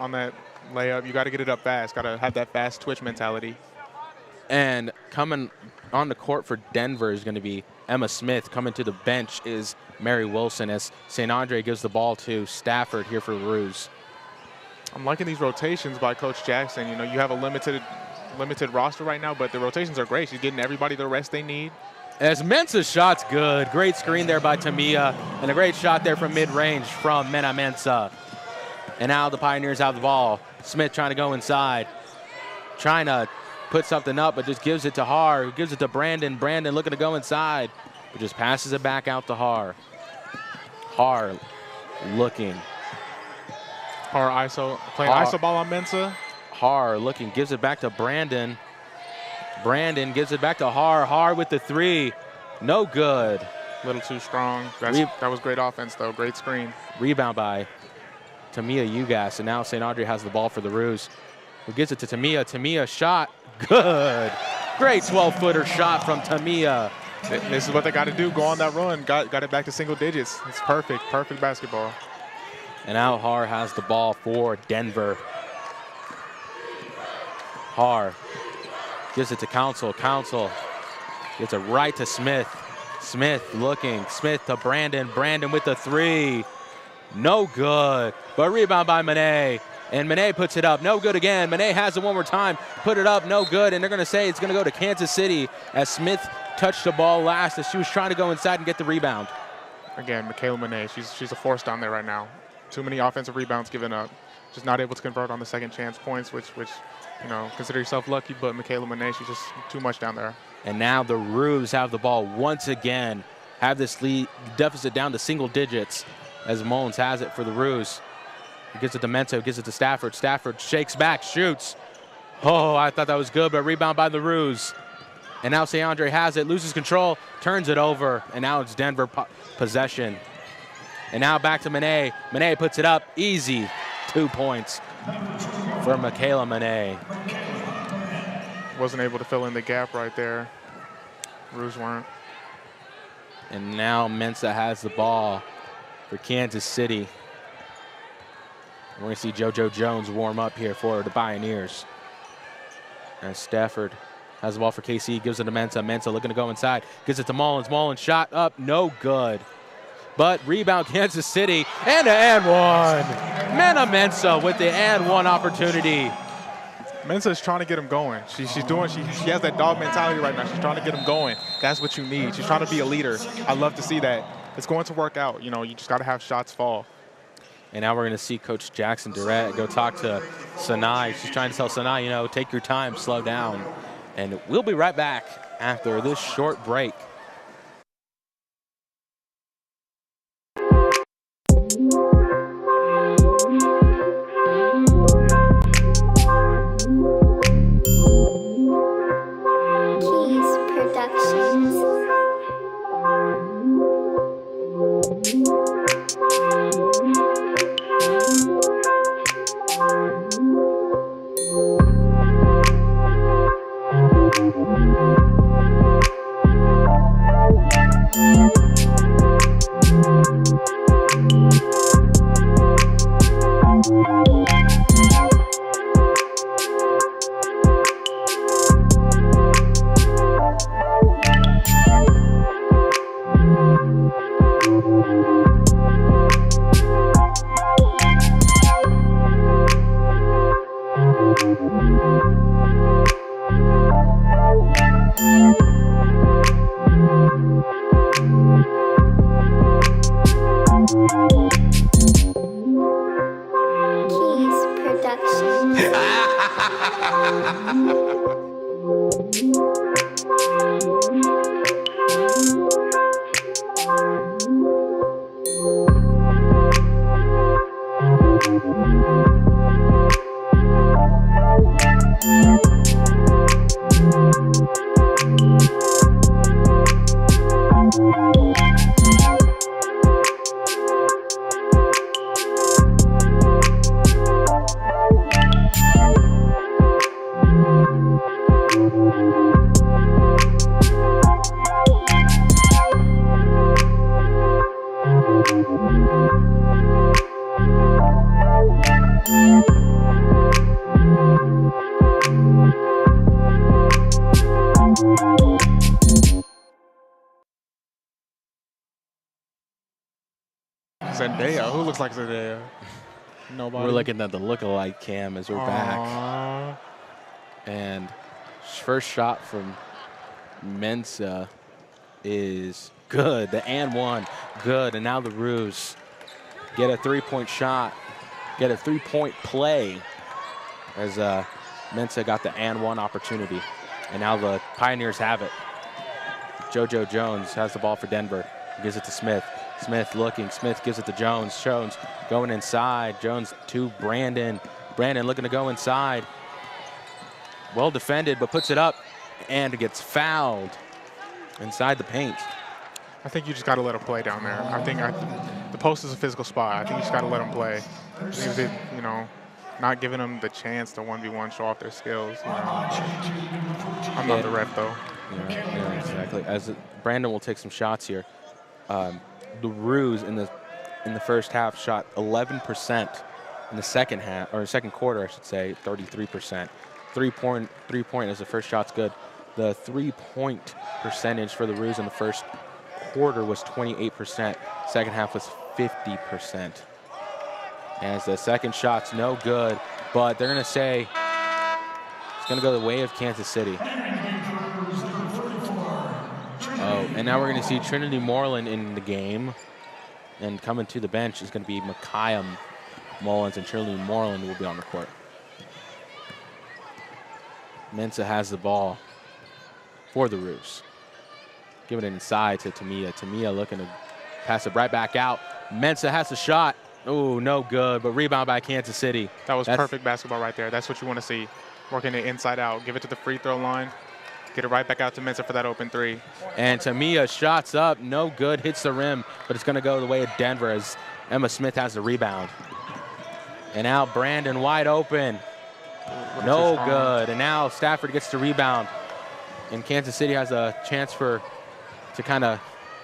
layup. You got to get it up fast. Got to have that fast twitch mentality. And coming on the court for Denver is going to be Emma Smith. Coming to the bench is Mary Wilson as St. Andre gives the ball to Stafford here for Roos. I'm liking these rotations by Coach Jackson. You know, you have a limited roster right now, but the rotations are great. She's getting everybody the rest they need. As Mensah's shot's good. Great screen there by Tamia, and a great shot there from mid-range from Mena Mensah. And now the Pioneers have the ball. Smith trying to go inside, trying to put something up, but just gives it to Har, who gives it to Brandon. Brandon looking to go inside, but just passes it back out to Har. Har looking. Har ISO, playing ISO ball on Mensah. Har looking, gives it back to Brandon. Brandon gives it back to Har. Har with the three. No good. A little too strong. That was great offense, though. Great screen. Rebound by Tamia Ugas. And now St. Andre has the ball for the Roos, who gives it to Tamia. Tamia shot. Good. Great 12-footer shot from Tamia. This is what they got to do. Go on that run. Got it back to single digits. It's perfect. Perfect basketball. And now Har has the ball for Denver. Har gives it to Council. Council gets it right to Smith. Smith looking. Smith to Brandon. Brandon with the three. No good. But rebound by Monet. And Monet puts it up. No good again. Monet has it one more time. Put it up. No good. And they're going to say it's going to go to Kansas City as Smith touched the ball last as she was trying to go inside and get the rebound. Again, Michaela Monet. She's a force down there right now. Too many offensive rebounds given up. Just not able to convert on the second chance points, which you know, consider yourself lucky, but Michaela Monet, she's just too much down there. And now the Roos have the ball once again, have this lead deficit down to single digits as Mullins has it for the Roos. He gives it to Mensah, gives it to Stafford. Stafford shakes back, shoots. Oh, I thought that was good, but rebound by the Roos. And now St. Andre has it, loses control, turns it over, and now it's Denver possession. And now back to Monet. Monet puts it up, easy. 2 points for Michaela Monet. Wasn't able to fill in the gap right there. Roos weren't. And now Mensah has the ball for Kansas City. We're going to see JoJo Jones warm up here for the Pioneers. And Stafford has the ball for KC, gives it to Mensah. Mensah looking to go inside, gives it to Mullins. Mullins shot up, no good. But rebound Kansas City, and an and one. Mena Mensah with the and one opportunity. Mensah is trying to get him going. She has that dog mentality right now. She's trying to get him going. That's what you need. She's trying to be a leader. I love to see that. It's going to work out. You know, you just got to have shots fall. And now we're going to see Coach Jackson Durrett go talk to Sanai. She's trying to tell Sanai, you know, take your time, slow down. And we'll be right back after this short break. Zendaya? Who looks like Zendaya? Nobody. We're looking at the look-alike cam as we're back. And first shot from Mensa is good. The and one, good. And now the Roos get a three-point shot, get a three-point play as Mensa got the and one opportunity. And now the Pioneers have it. JoJo Jones has the ball for Denver. Gives it to Smith. Smith looking. Smith gives it to Jones. Jones going inside. Jones to Brandon. Brandon looking to go inside. Well defended, but puts it up and gets fouled inside the paint. I think you just got to let him play down there. I think the post is a physical spot. I think you just got to let him play. You know, not giving them the chance to 1v1 show off their skills. You know. I'm not the ref though. Yeah, exactly. As Brandon will take some shots here. The Roos in the first half shot 11%. In the second half, or second quarter, I should say, 33%. Three-point as the first shot's good. The three-point percentage for the Roos in the first quarter was 28%. Second half was 50%. As the second shot's no good, but they're going to say it's going to go the way of Kansas City. Oh, and now we're going to see Trinity Moreland in the game. And coming to the bench is going to be Micaiah Mullins, and Trinity Moreland will be on the court. Mensa has the ball for the Roos. Giving it inside to Tamia. Tamia looking to pass it right back out. Mensa has the shot. Oh, no good, but rebound by Kansas City. That's perfect basketball right there. That's what you want to see. Working it inside out. Give it to the free throw line. Get it right back out to Mensa for that open three. And Tamia shots up, no good, hits the rim, but it's going to go the way of Denver as Emma Smith has the rebound. And now Brandon wide open. No good. And now Stafford gets the rebound. And Kansas City has a chance to kind of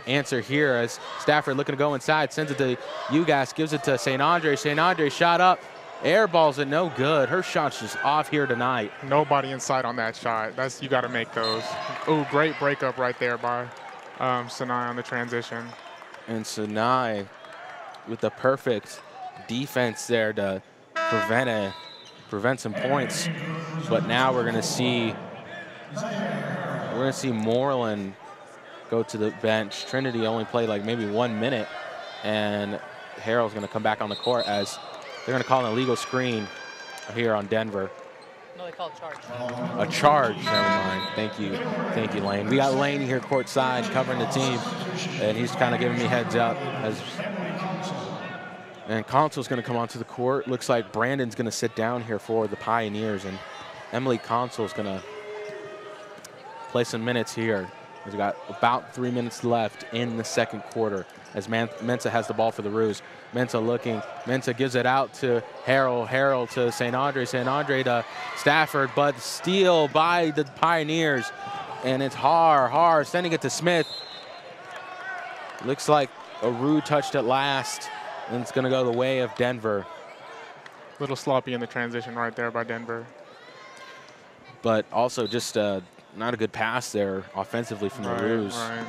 answer here as Stafford looking to go inside, sends it to Ugas, gives it to St. Andre. St. Andre shot up, airballs it, no good. Her shot's just off here tonight. Nobody inside on that shot. You got to make those. Ooh, great breakup right there by Sinai on the transition. And Sinai with the perfect defense there to prevent some points. But now we're gonna see Moreland go to the bench. Trinity only played like maybe 1 minute, and Harold's gonna come back on the court as they're gonna call an illegal screen here on Denver. No, they call it charge. A charge, never mind. Thank you, Lane. We got Lane here courtside covering the team, and he's kind of giving me heads up as And Consul's going to come onto the court. Looks like Brandon's going to sit down here for the Pioneers, and Emily Consul's going to play some minutes here. We've got about 3 minutes left in the second quarter as Mensa has the ball for the Roos. Mensa looking. Mensa gives it out to Harrell. Harrell to St. Andre. St. Andre to Stafford, but steal by the Pioneers. And it's Har sending it to Smith. Looks like a Roo touched it last, and it's going to go the way of Denver. A little sloppy in the transition right there by Denver. But also just not a good pass there offensively from the Roos. Right.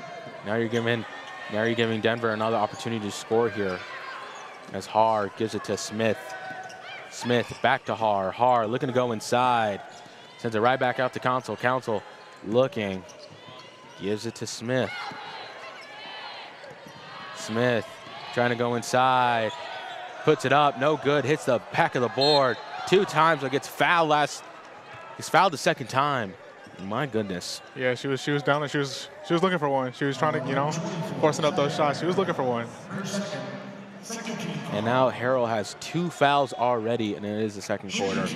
Now you're giving Denver another opportunity to score here. As Har gives it to Smith. Smith back to Har. Har looking to go inside. Sends it right back out to Consul. Consul looking. Gives it to Smith. Smith trying to go inside. Puts it up. No good. Hits the back of the board 2 times. But gets fouled He's fouled the second time. My goodness. Yeah, she was down there. She was looking for one. She was trying to, you know, forcing up those shots. She was looking for one. And now Harrell has 2 fouls already, and it is the second quarter.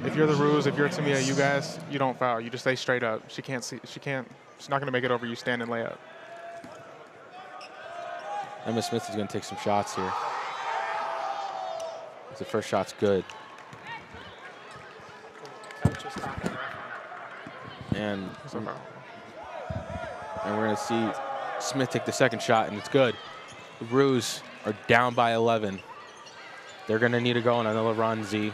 If you're the Roos, if you're Tamia, you don't foul. You just stay straight up. She's not going to make it over you standing layup. Emma Smith is going to take some shots here. The first shot's good. And we're going to see Smith take the second shot, and it's good. The Roos are down by 11. They're going to need to go on another run, Z,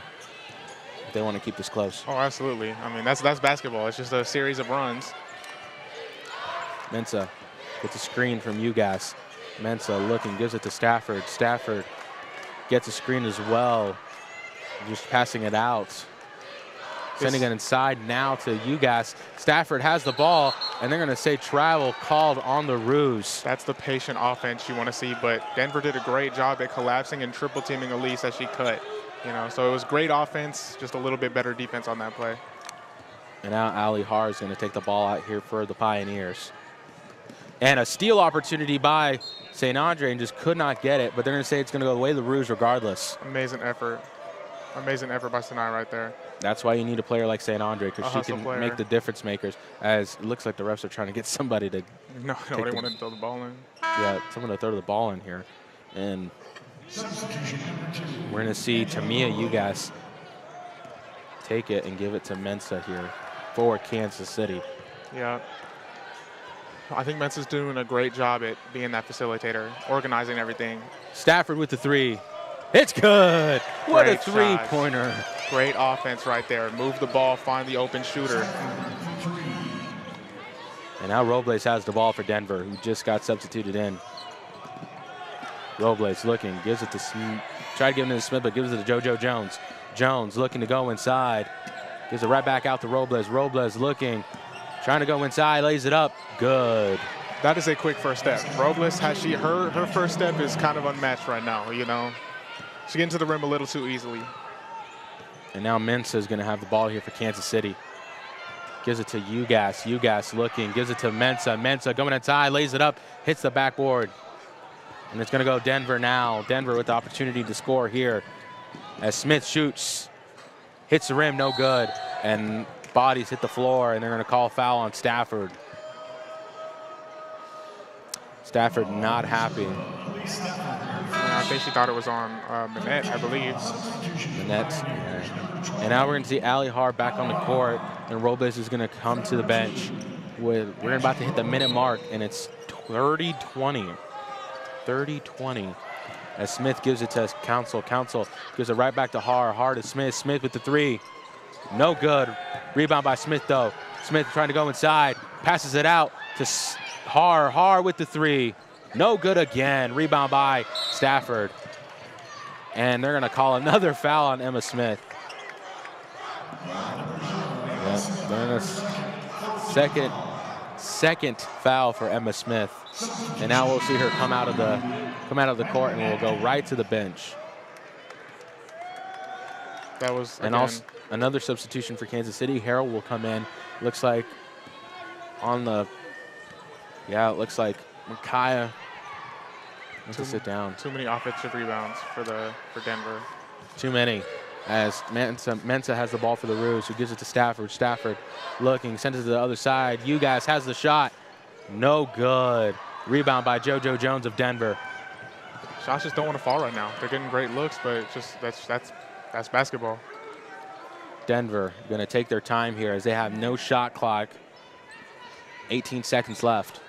if they want to keep this close. Oh, absolutely. I mean, that's basketball. It's just a series of runs. Mensa gets a screen from UGAS. Mensa looking, gives it to Stafford. Stafford gets a screen as well, just passing it out. Sending it inside now to UGAS. Stafford has the ball, and they're going to say travel called on the Roos. That's the patient offense you want to see, but Denver did a great job at collapsing and triple teaming Elise as she cut. You know, so it was great offense, just a little bit better defense on that play. And now Ali Har is going to take the ball out here for the Pioneers. And a steal opportunity by St. Andre, and just could not get it, but they're going to say it's going to go the way of the Roos regardless. Amazing effort. Amazing effort by Sinai right there. That's why you need a player like St. Andre, because she can player. make the difference makers, as it looks like the refs are trying to get somebody to No, they want to throw the ball in. Yeah, someone to throw the ball in here. And we're going to see Tamia UGAS take it and give it to Mensa here for Kansas City. Yeah. I think Mensa's doing a great job at being that facilitator, organizing everything. Stafford with the 3. It's good. What a Great three-pointer. Great offense right there. Move the ball, find the open shooter. And now Robles has the ball for Denver, who just got substituted in. Robles looking, gives it to Smith. Tried to give it to Smith, but gives it to JoJo Jones. Jones looking to go inside. Gives it right back out to Robles. Robles looking, trying to go inside, lays it up. Good. That is a quick first step. Robles, her first step is kind of unmatched right now, you know. She's getting to the rim a little too easily. And now Mensa is going to have the ball here for Kansas City. Gives it to UGAS. UGAS looking, gives it to Mensa. Mensa going inside, lays it up, hits the backboard. And it's going to go Denver now. Denver with the opportunity to score here. As Smith shoots, hits the rim, no good. And bodies hit the floor, and they're going to call foul on Stafford. Stafford not happy. I think she thought it was on Manette, I believe. Manette. Yeah. And now we're going to see Ali Har back on the court, and Robles is going to come to the bench. We're about to hit the minute mark, and it's 30-20. 30-20. As Smith gives it to Council. Council gives it right back to Har. Har to Smith. Smith with the 3. No good. Rebound by Smith, though. Smith trying to go inside. Passes it out to Har. Har with the 3. No good again. Rebound by Stafford. And they're going to call another foul on Emma Smith. Yep. Second foul for Emma Smith. And now we'll see her come out of the court, and we'll go right to the bench. That was, and also another substitution for Kansas City. Harrell will come in. Looks like on the, yeah, it looks like Micaiah to sit down. Too many offensive rebounds for Denver. Too many. As Mensa has the ball for the Roos, who gives it to Stafford. Stafford looking, sends it to the other side. Ugas has the shot. No good. Rebound by JoJo Jones of Denver. Shots just don't want to fall right now. They're getting great looks, but it's just that's basketball. Denver going to take their time here as they have no shot clock. 18 seconds left.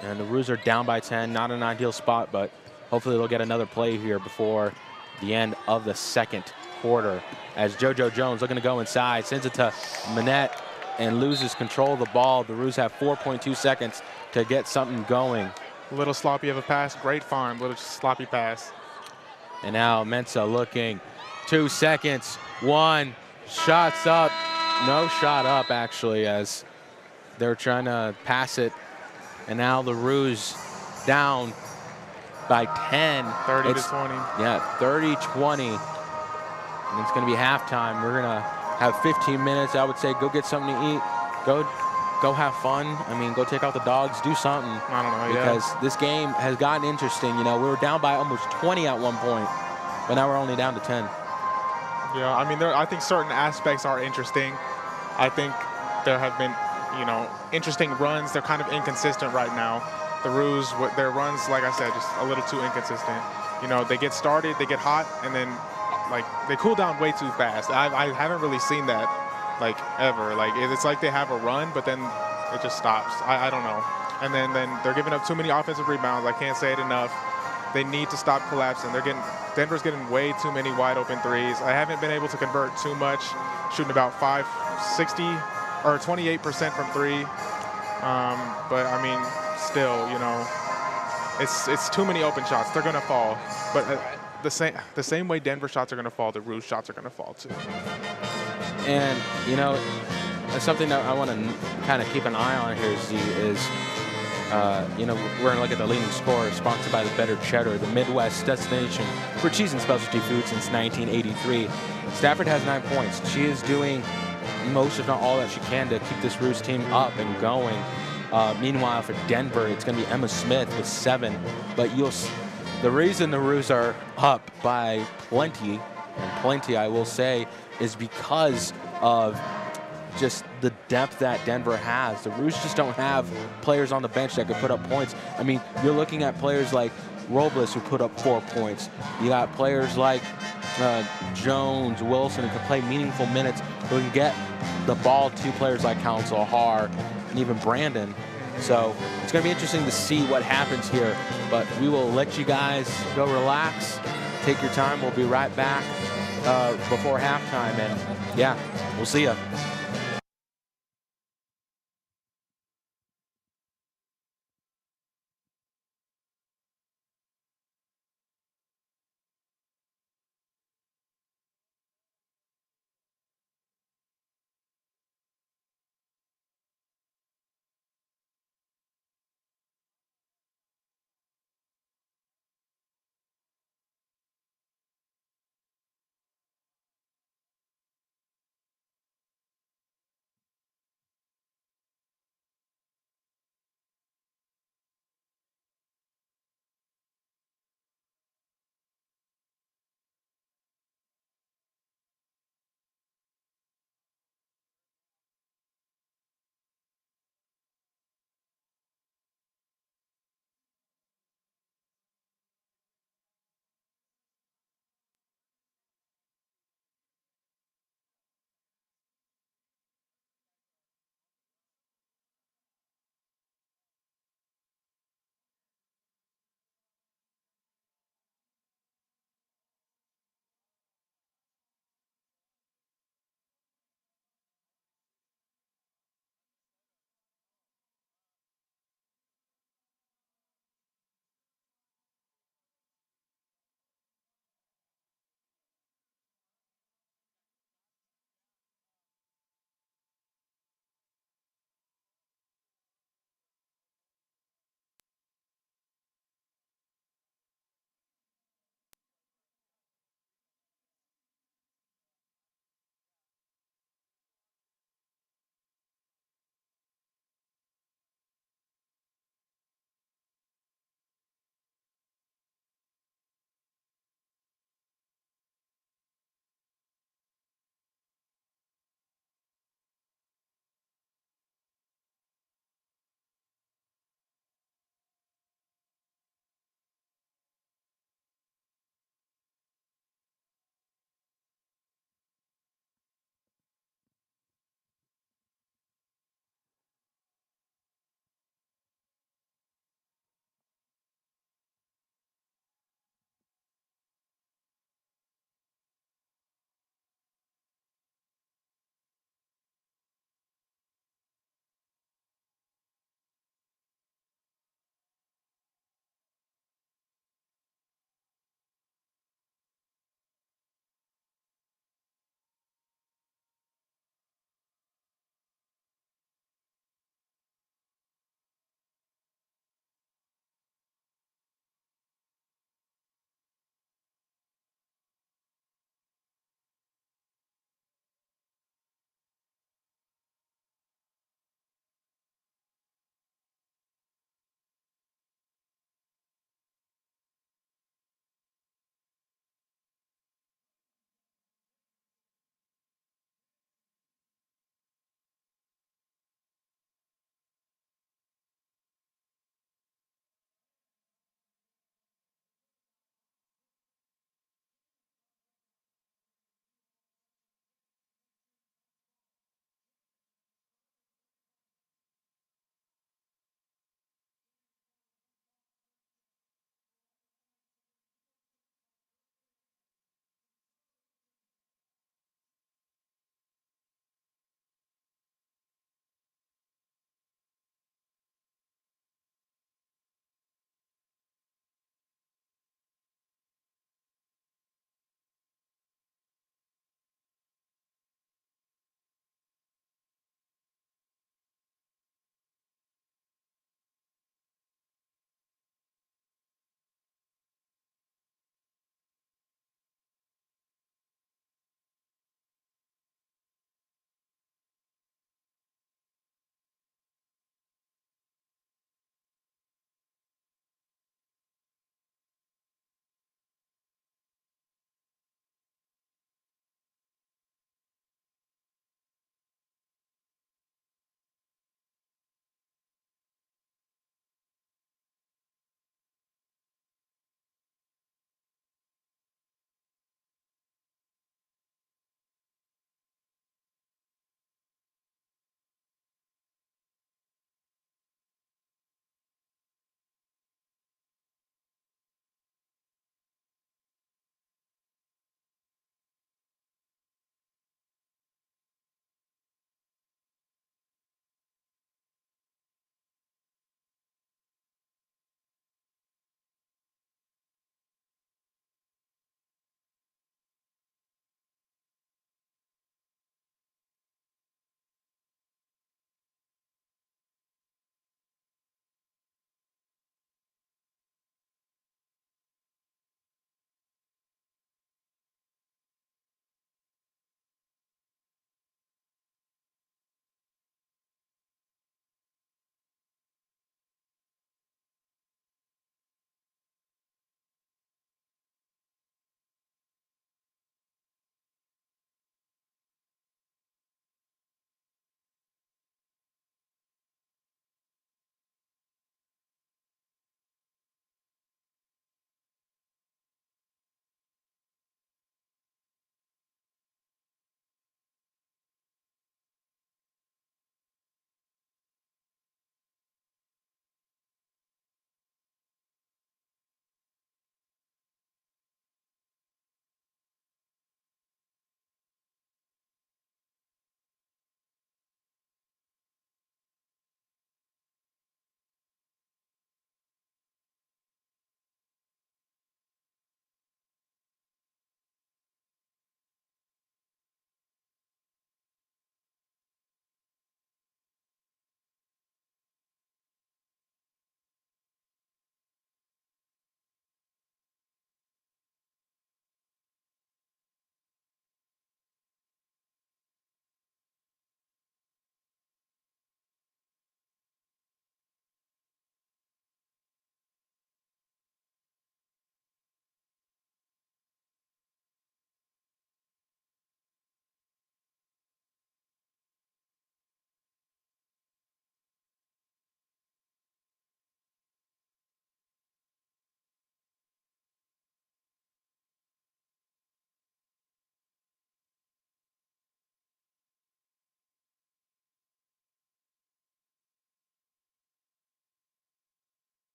And the Roos are down by 10. Not an ideal spot, but hopefully they'll get another play here before the end of the second quarter. As JoJo Jones looking to go inside, sends it to Manette and loses control of the ball. The Roos have 4.2 seconds to get something going. A little sloppy of a pass, great farm, little sloppy pass. And now Mensa looking, 2 seconds, 1, shots up. No shot up actually, as they're trying to pass it. And now the Roos down by 10. 30 to 20. Yeah, 30-20. And it's going to be halftime. We're going to have 15 minutes. I would say go get something to eat. Go have fun. I mean, go take out the dogs. Do something. I don't know, because this game has gotten interesting. You know, we were down by almost 20 at one point, but now we're only down to 10. Yeah, I mean, I think certain aspects are interesting. I think there have been, you know, interesting runs. They're kind of inconsistent right now. The Roos, their runs, like I said, just a little too inconsistent. You know, they get started, they get hot, and then, like, they cool down way too fast. I haven't really seen that, like, ever. Like, it's like they have a run, but then it just stops. I don't know. And then they're giving up too many offensive rebounds. I can't say it enough. They need to stop collapsing. Denver's getting way too many wide open threes. I haven't been able to convert too much, shooting about 560 or 28% from three. But I mean, still, you know, it's too many open shots. They're gonna fall. But the same way Denver shots are gonna fall, the Roos shots are gonna fall too. And you know, something that I want to kind of keep an eye on here, Z, is you know, we're going to look at the leading scorer, sponsored by the Better Cheddar, the Midwest destination for cheese and specialty food since 1983. Stafford has 9 points. She is doing most, if not all, that she can to keep this Roos team up and going. Meanwhile, for Denver, it's going to be Emma Smith with 7. But the reason the Roos are up by plenty, and plenty, I will say, is because of just the depth that Denver has. The Roos just don't have players on the bench that could put up points. I mean, you're looking at players like Robles, who put up 4 points. You got players like Jones, Wilson, who can play meaningful minutes, who can get the ball to players like Council, Har, and even Brandon. So it's going to be interesting to see what happens here. But we will let you guys go relax, take your time. We'll be right back before halftime. And yeah, we'll see you.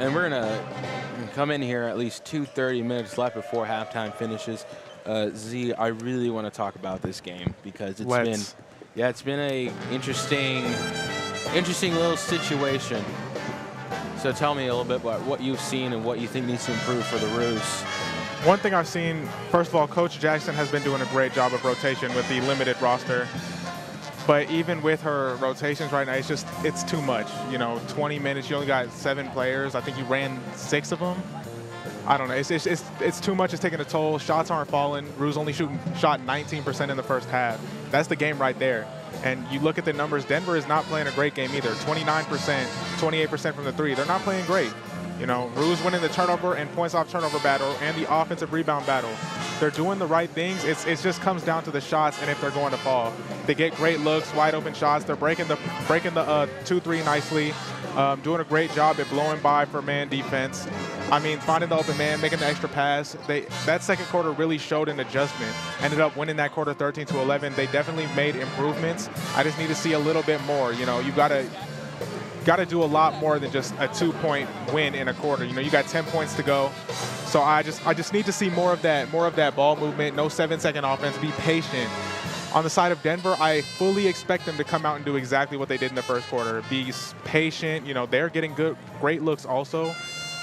And we're going to come in here at least 2:30 minutes left before halftime finishes. Z, I really want to talk about this game because it's been a interesting little situation. So tell me a little bit about what you've seen and what you think needs to improve for the Roos. One thing I've seen, first of all, Coach Jackson has been doing a great job of rotation with the limited roster. But even with her rotations right now, it's too much. 20 minutes, you only got 7 players. I think you ran 6 of them. I don't know. It's too much. It's taking a toll. Shots aren't falling. Roos only shot 19% in the first half. That's the game right there. And you look at the numbers, Denver is not playing a great game either. 29%, 28% from the 3. They're not playing great. Roos winning the turnover and points off turnover battle and the offensive rebound battle. They're doing the right things. It just comes down to the shots and if they're going to fall. They get great looks, wide open shots. They're breaking the 2-3 nicely. Doing a great job at blowing by for man defense. I mean, finding the open man, making the extra pass. That second quarter really showed an adjustment. Ended up winning that quarter 13-11. They definitely made improvements. I just need to see a little bit more. You got to do a lot more than just a 2-point win in a quarter. You got 10 points to go. So I just need to see more of that ball movement. No 7-second offense. Be patient. On the side of Denver, I fully expect them to come out and do exactly what they did in the first quarter. Be patient. They're getting great looks also.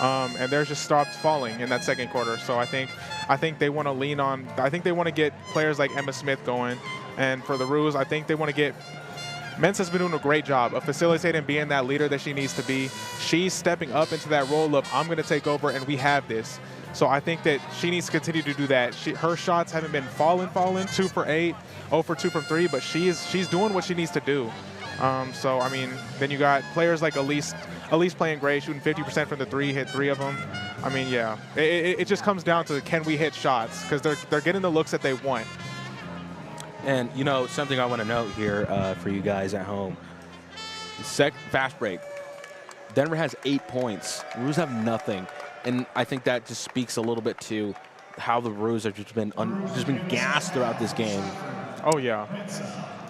And they're just stopped falling in that second quarter. So I think they want to lean on. I think they want to get players like Emma Smith going. And for the Roos, I think they want to get. Mensah's been doing a great job of facilitating, being that leader that she needs to be. She's stepping up into that role of I'm going to take over and we have this. So I think that she needs to continue to do that. Her shots haven't been falling. 2 for 8, 0 for 2 from 3, but she's doing what she needs to do. So I mean, then you got players like Elise playing great, shooting 50% from the 3, hit 3 of them. I mean, yeah, it just comes down to can we hit shots because they're getting the looks that they want. And something I want to note here for you guys at home. Fast break. Denver has 8 points. Roos have nothing. And I think that just speaks a little bit to how the Roos have just been gassed throughout this game. Oh, yeah.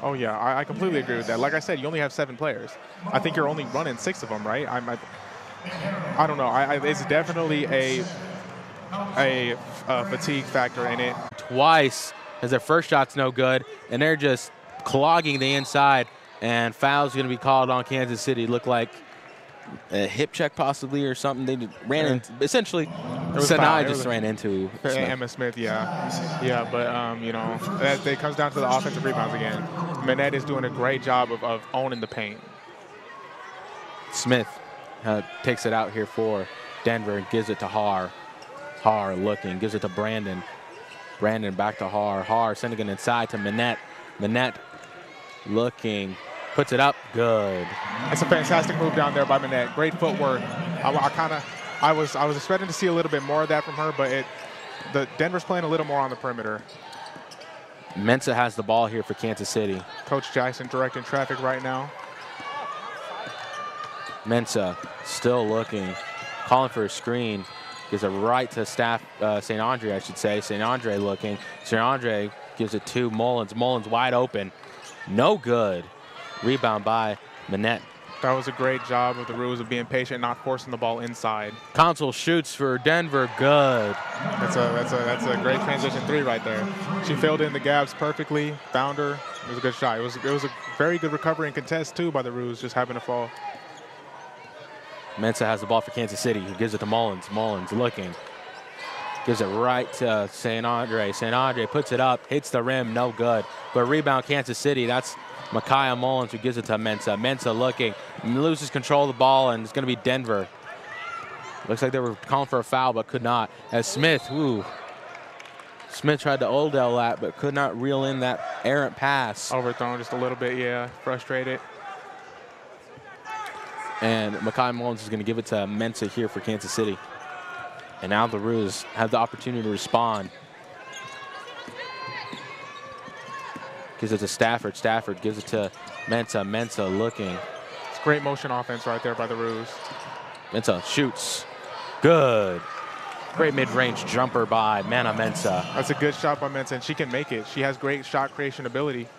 I completely agree with that. Like I said, you only have 7 players. I think you're only running 6 of them, right? I don't know. It's definitely a fatigue factor in it. Twice, as their first shot's no good, and they're just clogging the inside, and foul's going to be called on Kansas City. Looked like a hip check possibly or something. They ran into, essentially, Sinai just ran into Emma Smith, yeah. But, it comes down to the offensive rebounds again. Manette is doing a great job of owning the paint. Smith takes it out here for Denver and gives it to Har. Har looking, gives it to Brandon. Brandon back to Har. Har sending it inside to Manette. Manette looking, puts it up, good. It's a fantastic move down there by Manette. Great footwork. I was expecting to see a little bit more of that from her, but Denver's playing a little more on the perimeter. Mensah has the ball here for Kansas City. Coach Jackson directing traffic right now. Mensah still looking, calling for a screen. Gives it right to St. Andre, I should say. St. Andre looking. St. Andre gives it to Mullins. Mullins wide open. No good. Rebound by Manette. That was a great job of the Roos of being patient, not forcing the ball inside. Council shoots for Denver. Good. That's a great transition 3 right there. She filled in the gaps perfectly. Found her. It was a good shot. It was a very good recovery and contest too by the Roos, just having to fall. Mensah has the ball for Kansas City. He gives it to Mullins. Mullins looking. Gives it right to St. Andre. St. Andre puts it up, hits the rim, no good. But rebound Kansas City. That's Micaiah Mullins who gives it to Mensah. Mensah looking, loses control of the ball, and it's going to be Denver. Looks like they were calling for a foul, but could not. As Smith, Smith tried to Odell that, but could not reel in that errant pass. Overthrown just a little bit, yeah. Frustrated. And Micaiah Mullins is going to give it to Mensah here for Kansas City. And now the Roos have the opportunity to respond. Gives it to Stafford. Stafford gives it to Mensah. Mensah looking. It's great motion offense right there by the Roos. Mensah shoots. Good. Great mid-range jumper by Mana Mensah. That's a good shot by Mensah, and she can make it. She has great shot creation ability.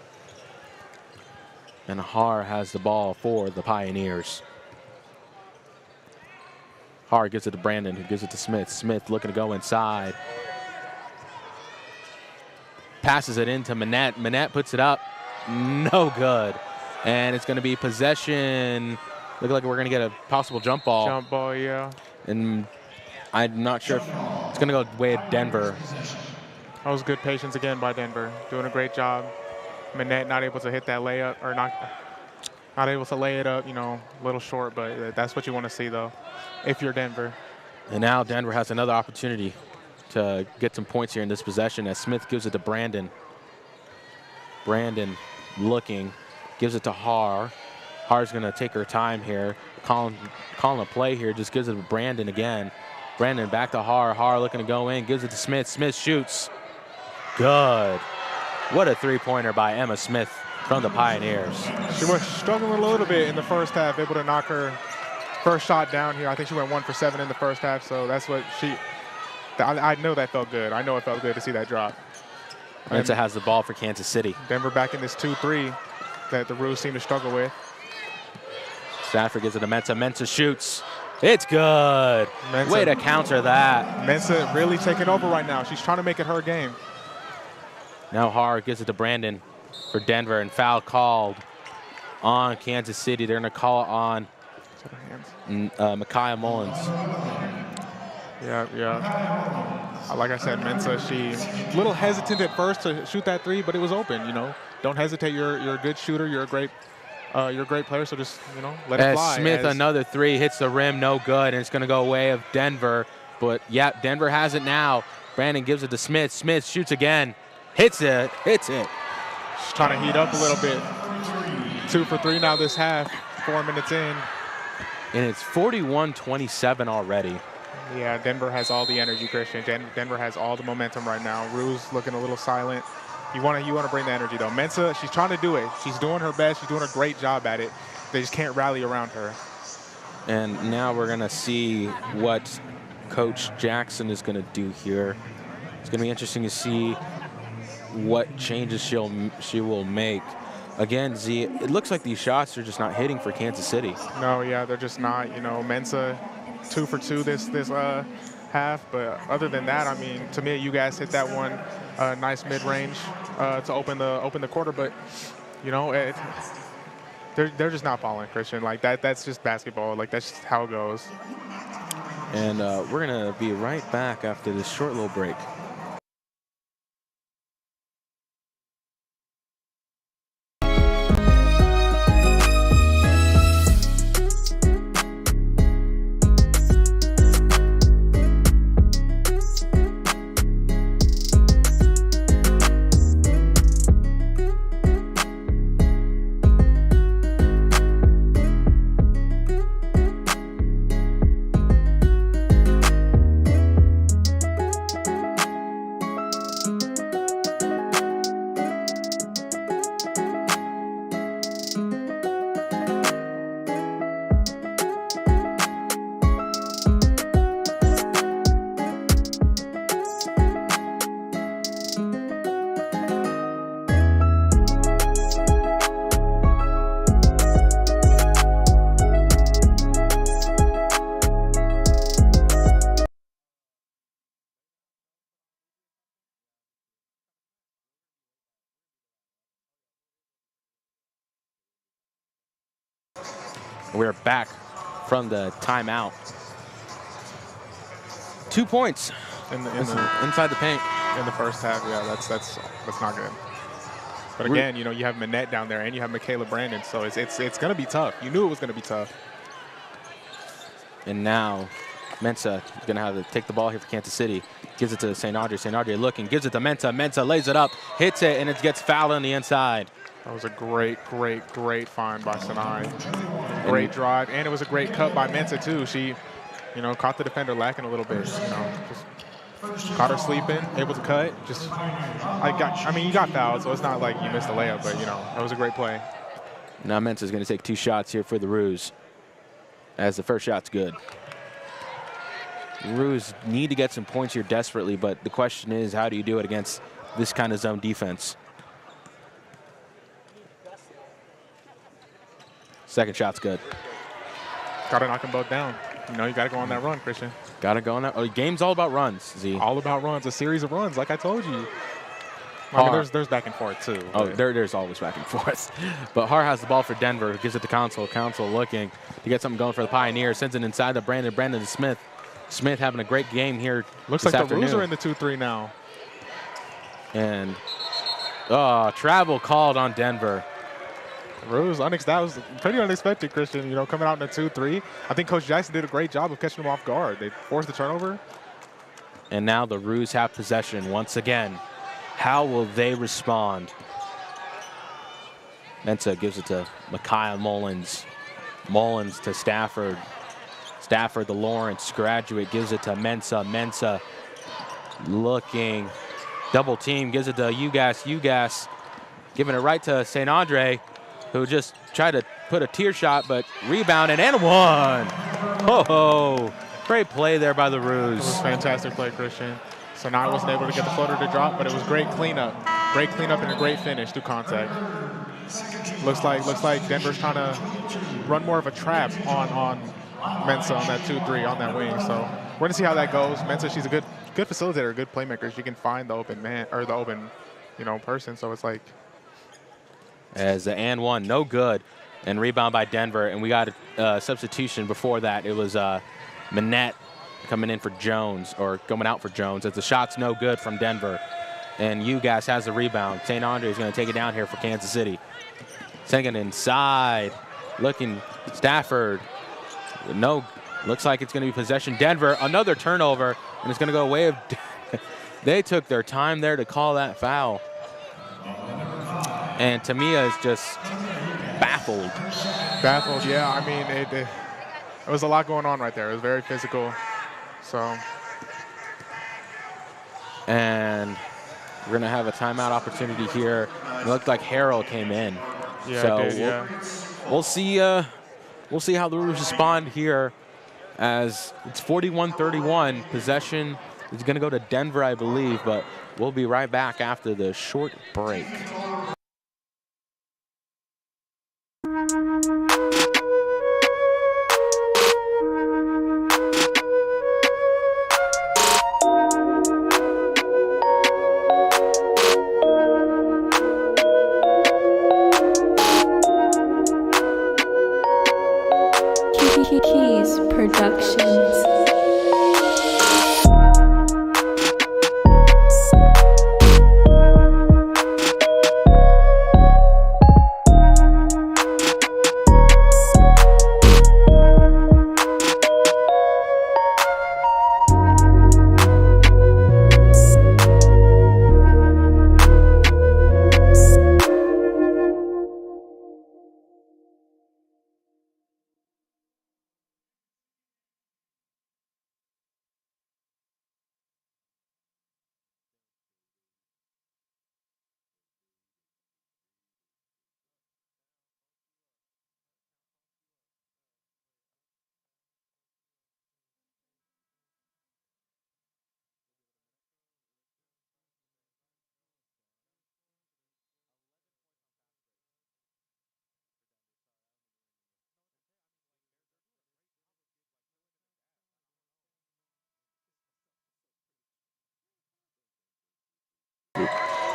And Har has the ball for the Pioneers. Hard gives it to Brandon, who gives it to Smith. Smith looking to go inside. Passes it into Manette. Manette puts it up. No good. And it's going to be possession. Looks like we're going to get a possible jump ball. Jump ball, yeah. And I'm not sure if it's going to go way at Denver. That was good patience again by Denver. Doing a great job. Manette not able to hit that layup, or not able to lay it up, you know, a little short, but that's what you want to see, though, if you're Denver. And now Denver has another opportunity to get some points here in this possession as Smith gives it to Brandon. Brandon looking, gives it to Har. Har's going to take her time here. Calling a play here, just gives it to Brandon again. Brandon back to Har. Har looking to go in, gives it to Smith. Smith shoots. Good. What a three-pointer by Emma Smith from the Pioneers. She was struggling a little bit in the first half, able to knock her first shot down here. I think she went 1 for 7 in the first half, so that's what I know that felt good. I know it felt good to see that drop. Mensa has the ball for Kansas City. Denver back in this 2-3 that the Roos seem to struggle with. Sanford gives it to Mensa. Mensa shoots. It's good. Mensa, way to counter that. Mensa really taking over right now. She's trying to make it her game. Now Har gives it to Brandon for Denver, and foul called on Kansas City. They're going to call on Micaiah Mullins. Yeah. Like I said, Mensa, she a little hesitant at first to shoot that three, but it was open. You know, don't hesitate. You're a good shooter. You're a great player. So just let it fly. Smith another three hits the rim, no good, and it's going to go away of Denver. But yeah, Denver has it now. Brandon gives it to Smith. Smith shoots again, hits it. She's trying to heat up a little bit. 2 for 3 now this half. 4 minutes in. And it's 41-27 already. Yeah, Denver has all the energy, Cristian. Denver has all the momentum right now. Roos looking a little silent. You want to bring the energy, though. Mensa, she's trying to do it. She's doing her best. She's doing a great job at it. They just can't rally around her. And now we're going to see what Coach Jackson is going to do here. It's going to be interesting to see what changes she will make. Again, Z, it looks like these shots are just not hitting for Kansas City. No, yeah, they're just not. You know, Mensa 2 for 2 this half, but other than that, I mean, to me, you guys hit that one nice mid-range to open the quarter, but you know, they're just not falling, Cristian. Like that's just basketball. Like that's just how it goes. And we're gonna be right back after this short little break. We're back from the timeout. 2 points inside the paint in the first half. Yeah, that's not good. But again, you know, you have Manette down there and you have Michaela Brandon, so it's going to be tough. You knew it was going to be tough. And now Mensa is going to have to take the ball here for Kansas City. Gives it to St. Andre. St. Andre looking, gives it to Mensa. Mensa lays it up, hits it, and it gets fouled on the inside. That was a great find by Sinai. Great drive, and it was a great cut by Mensa too. She, you know, caught the defender lacking a little bit. You know, just caught her sleeping, able to cut. I mean, you got fouled, so it's not like you missed a layup, but you know, that was a great play. Now Mensa's going to take 2 shots here for the Roos, as the first shot's good. The Roos need to get some points here desperately, but the question is, how do you do it against this kind of zone defense? Second shot's good. Got to knock them both down. You know, you got to go on that run, Cristian. Got to go on that. Oh, the game's all about runs, Z. All about runs, a series of runs, like I told you. I mean, there's back and forth, too. Oh, there's always back and forth. But Har has the ball for Denver, gives it to Council. Council looking to get something going for the Pioneers. Sends it inside to Brandon. Brandon to Smith. Smith having a great game here. Looks like the Roos are in the 2-3 now. And travel called on Denver. Roos, that was pretty unexpected, Cristian. You know, coming out in the 2-3. I think Coach Jackson did a great job of catching them off guard. They forced the turnover. And now the Roos have possession once again. How will they respond? Mensa gives it to Micaiah Mullins. Mullins to Stafford. Stafford, the Lawrence graduate, gives it to Mensa. Mensa looking. Double team, gives it to Ugas. Ugas giving it right to St. Andre, who just tried to put a tear shot, but rebounded and one. Oh, great play there by the Roos. It was fantastic play, Cristian. So now I wasn't able to get the floater to drop, but it was great cleanup. Great cleanup and a great finish through contact. Looks like Denver's trying to run more of a trap on Mensa on that 2-3 on that wing. So we're gonna see how that goes. Mensa, she's a good facilitator, a good playmaker. She can find the open man or the open, person. So it's like as the and one, no good, and rebound by Denver. And we got a substitution before that. It was Manette coming in for Jones, or going out for Jones, as the shot's no good from Denver. And Ugas has the rebound. St. Andre is going to take it down here for Kansas City. Sending it inside. Looking, Stafford. No, looks like it's going to be possession. Denver, another turnover, and it's going to go away. They took their time there to call that foul. And Tamia is just baffled. Baffled, yeah. I mean, it was a lot going on right there. It was very physical. So, and we're going to have a timeout opportunity here. It looked like Harrell came in. Yeah, so it did, we'll see how the Roos respond here, as it's 41-31. Possession is going to go to Denver, I believe, but we'll be right back after the short break. Productions.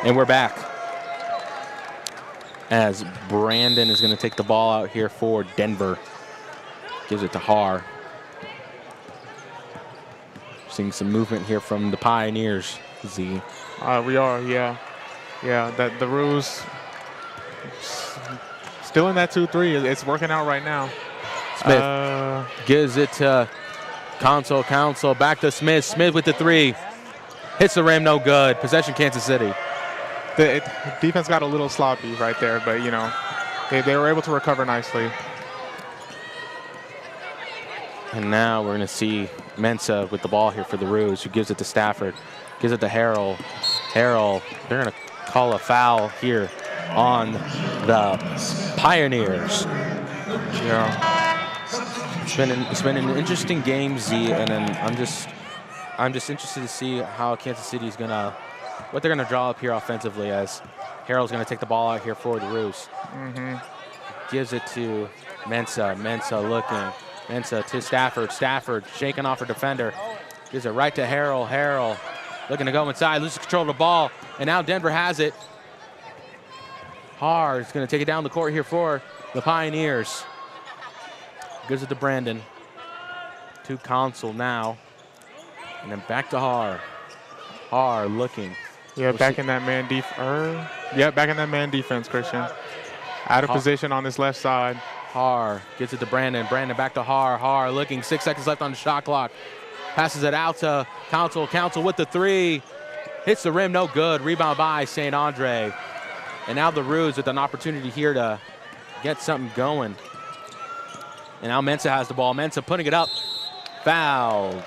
And we're back, as Brandon is going to take the ball out here for Denver. Gives it to Har. Seeing some movement here from the Pioneers, Z. We are, yeah. Yeah, that the Roos still in that 2-3. It's working out right now. Smith gives it to Council. Back to Smith. Smith with the three. Hits the rim, no good. Possession, Kansas City. The defense got a little sloppy right there, but, they were able to recover nicely. And now we're going to see Mensa with the ball here for the Roos, who gives it to Stafford. Gives it to Harrell. Harrell, they're going to call a foul here on the Pioneers. Yeah. It's been an interesting game, Z, and then I'm just interested to see how Kansas City is what they're gonna draw up here offensively, as Harrell's gonna take the ball out here for the Roos. Gives it to Mensa. Mensa looking. Gives it to Stafford. Stafford, Mensa to Stafford. Stafford shaking off her defender. Gives it right to Harrell. Harrell looking to go inside, loses control of the ball, and now Denver has it. Har is going to take it down the court here for the Pioneers. Gives it to Brandon. To Consul now. And then back to Har. Har looking. Yeah, back in that man back in that man defense, Cristian. Out of position on this left side. Har gets it to Brandon. Brandon back to Har. Har looking. 6 seconds left on the shot clock. Passes it out to Council. Council with the 3. Hits the rim, no good. Rebound by St. Andre. And now the Roos with an opportunity here to get something going. And now Mensa has the ball. Mensa putting it up. Foul.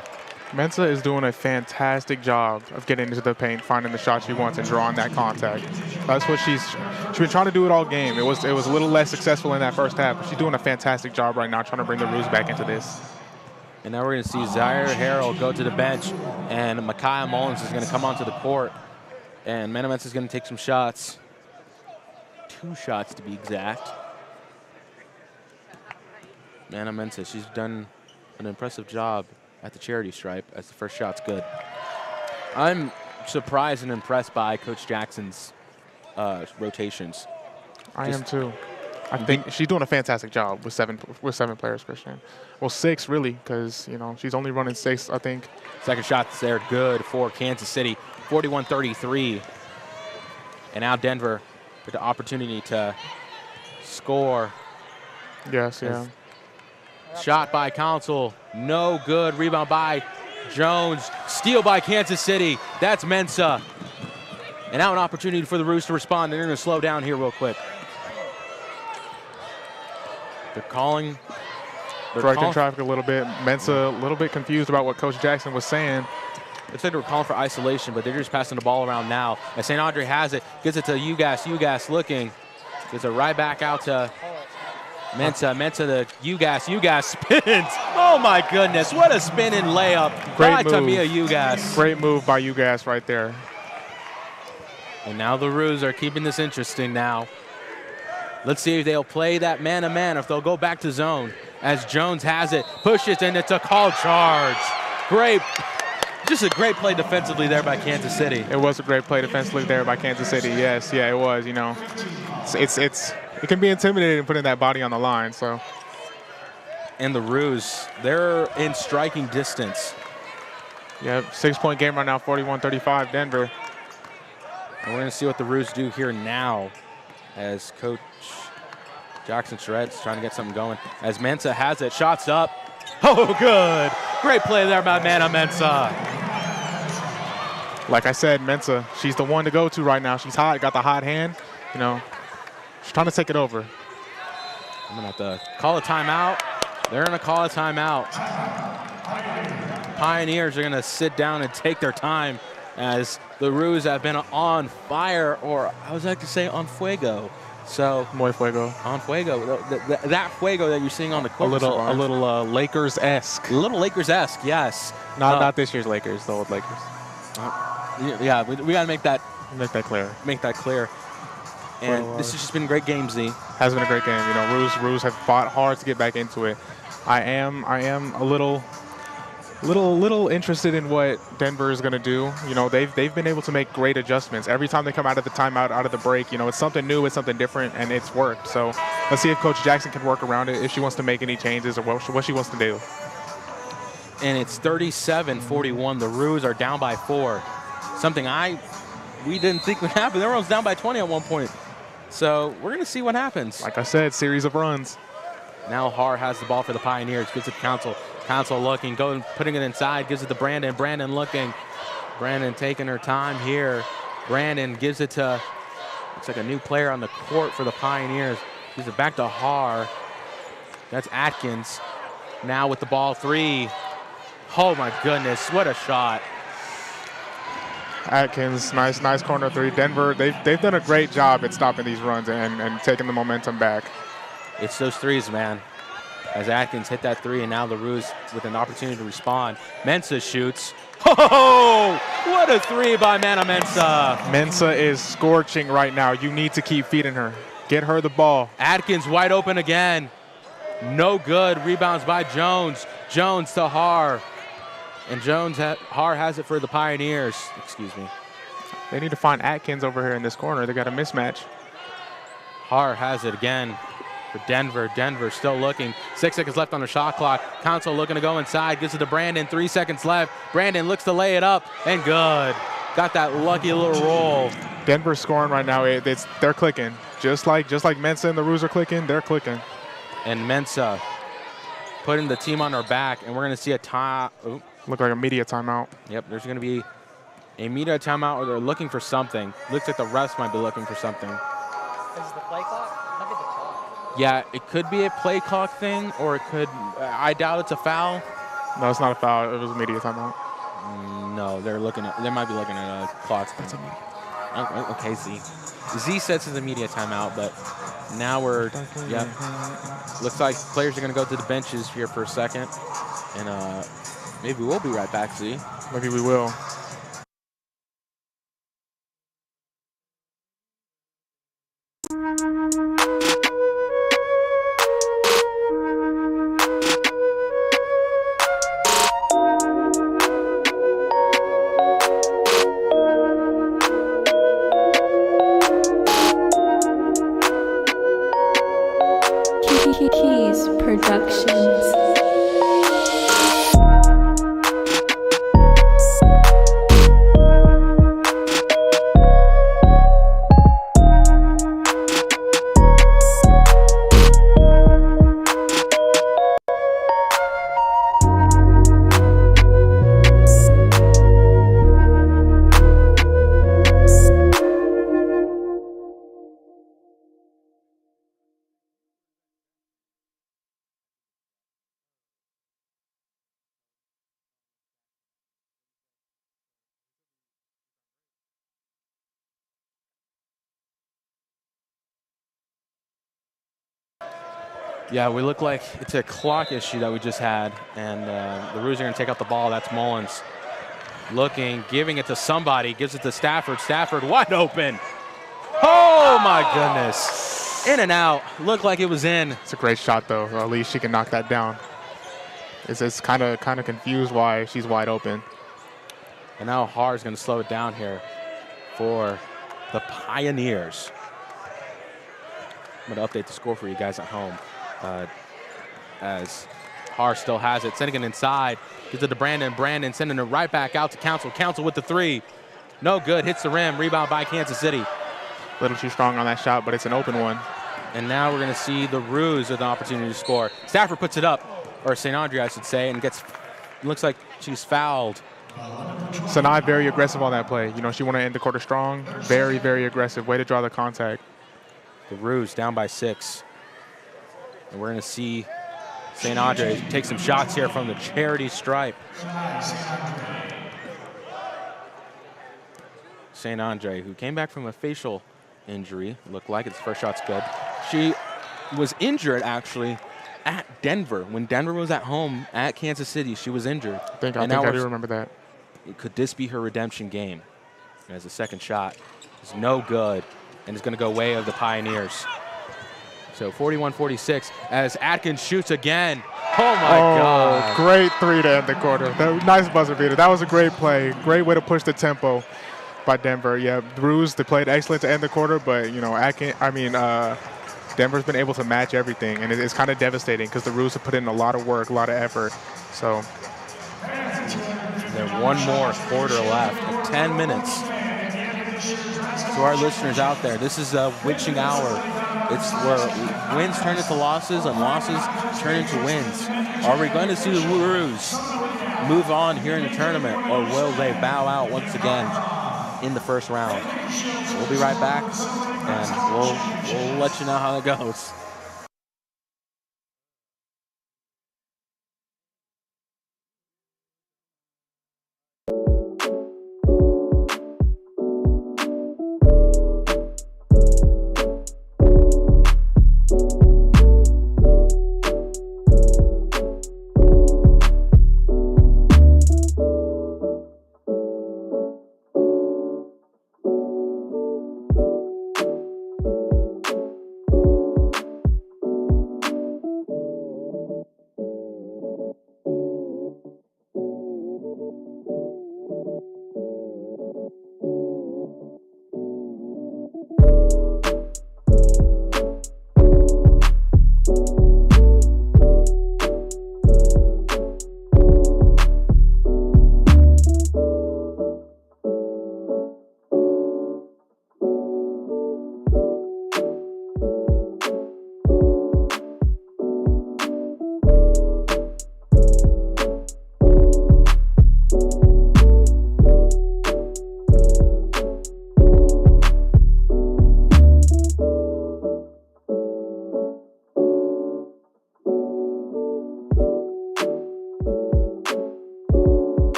Mensa is doing a fantastic job of getting into the paint, finding the shot she wants, and drawing that contact. That's what she's been trying to do it all game. It was a little less successful in that first half, but she's doing a fantastic job right now trying to bring the Roos back into this. And now we're going to see Zaire Harrell go to the bench, and Micaiah Mullins is going to come onto the court. And Mensa is going to take some shots. 2 shots to be exact. Mensa, she's done an impressive job at the charity stripe as the first shot's good. I'm surprised and impressed by Coach Jackson's rotations. I am too. I think she's doing a fantastic job with seven players, Cristian. Well, 6 really, because she's only running 6, I think. Second shot's there, good for Kansas City, 41-33. And now Denver with the opportunity to score. Yes, yeah. Shot by Council, no good. Rebound by Jones. Steal by Kansas City. That's Mensa. And now an opportunity for the Roos to respond. They're going to slow down here real quick. They're calling. Directing traffic a little bit. Mensa a little bit confused about what Coach Jackson was saying. Looks like they were calling for isolation, but they're just passing the ball around now. As St. Andre has it, gives it to Ugas. Ugas looking. Gives it right back out to Mensa to Ugas. Ugas spins. Oh my goodness, what a spinning layup by Tamia Ugas. Great move by Ugas right there. And now the Roos are keeping this interesting now. Let's see if they'll play that man-to-man, if they'll go back to zone. As Jones has it, pushes, and it's a call charge. Great, just a great play defensively there by Kansas City. It was a great play defensively there by Kansas City. Yes, yeah, it was. It can be intimidating putting that body on the line. So. And the Roos, they're in striking distance. Yep, 6-point game right now, 41-35 Denver. And we're going to see what the Roos do here now as Coach Jackson Shred's trying to get something going. As Mensa has it, shots up. Oh, good. Great play there by Mensa. Like I said, Mensa, she's the one to go to right now. She's hot, got the hot hand. She's trying to take it over. I'm going to have to call a timeout. They're going to call a timeout. Pioneers are going to sit down and take their time as the Roos have been on fire, or I was like to say on fuego. So Muy fuego. On fuego. That fuego that you're seeing on the court. A little Lakers-esque. A little Lakers-esque, yes. Not this year's Lakers, the old Lakers. Yeah, we got to make that clear. Make that clear. And this has just been a great game, Z. Has been a great game. Roos have fought hard to get back into it. I am a little interested in what Denver is going to do. They've been able to make great adjustments. Every time they come out of the timeout, out of the break, it's something new, it's something different, and it's worked. So let's see if Coach Jackson can work around it, if she wants to make any changes or what she wants to do. And it's 37-41. The Roos are down by 4. Something we didn't think would happen. They were almost down by 20 at one point. So we're going to see what happens. Like I said, series of runs. Now Har has the ball for the Pioneers. Gives it to Council. Council looking, putting it inside. Gives it to Brandon. Brandon looking. Brandon taking her time here. Brandon gives it to, looks like a new player on the court for the Pioneers. Gives it back to Har. That's Atkins. Now with the ball, 3. Oh my goodness, what a shot. Atkins, nice corner 3. Denver, they've done a great job at stopping these runs and taking the momentum back. It's those threes, man. As Atkins hit that 3, and now the Roos with an opportunity to respond. Mensa shoots. Oh, what a 3 by Mensa. Mensa is scorching right now. You need to keep feeding her. Get her the ball. Atkins wide open again. No good. Rebounds by Jones. Jones to Har. And Har has it for the Pioneers. Excuse me. They need to find Atkins over here in this corner. They got a mismatch. Har has it again for Denver. Denver still looking. 6 seconds left on the shot clock. Council looking to go inside. Gives it to Brandon. 3 seconds left. Brandon looks to lay it up. And good. Got that lucky little roll. Denver's scoring right now. They're clicking. Just like Mensa and the Roos are clicking, they're clicking. And Mensa putting the team on their back. And we're going to see a time. Look like a media timeout. Yep, there's going to be a media timeout where they're looking for something. Looks like the refs might be looking for something. Is the play clock? Might be the clock. Yeah, it could be a play clock thing, or it could. I doubt it's a foul. No, it's not a foul. It was a media timeout. No, they're looking at. They might be looking at a clock. That's a media. Okay, Z. Z says it's a media timeout, but now we're. Yep. Looks like players are going to go to the benches here for a second, and maybe we'll be right back, Z. Maybe we will. Keys Productions. Yeah, we look like it's a clock issue that we just had, and the Roos are going to take out the ball. That's Mullins looking, giving it to somebody, gives it to Stafford. Stafford wide open. Oh, my goodness. In and out. Looked like it was in. It's a great shot, though. Or at least she can knock that down. It's kind of confused why she's wide open. And now Har is going to slow it down here for the Pioneers. I'm going to update the score for you guys at home. As Har still has it, sending it inside, gives it to Brandon. Brandon sending it right back out to Council. Council with the three. No good, hits the rim, rebound by Kansas City. A little too strong on that shot, but it's an open one. And now we're going to see the Roos with an opportunity to score. Stafford puts it up, or St. Andre, I should say, and looks like she's fouled. Sanai very aggressive on that play. You know, she wanted to end the quarter strong. Very, very aggressive. Way to draw the contact. The Roos down by 6. And we're going to see St. Andre take some shots here from the charity stripe. St. Andre, who came back from a facial injury, looked like its first shot's good. She was injured, actually, at Denver. When Denver was at home at Kansas City, she was injured. I think I do remember that. Could this be her redemption game? As the second shot is no good, and it's going to go way of the Pioneers. So 41-46 as Atkins shoots again. Oh, my God. Great three to end the quarter. Nice buzzer beater. That was a great play. Great way to push the tempo by Denver. Yeah, Roos, they played excellent to end the quarter, but, you know, Denver's been able to match everything, and it's kind of devastating because the Roos have put in a lot of work, a lot of effort. So there's one more quarter left of 10 minutes. To our listeners out there, this is a witching hour. It's where wins turn into losses and losses turn into wins. Are we going to see the Roos move on here in the tournament, or will they bow out once again in the first round? We'll be right back, and we'll let you know how it goes.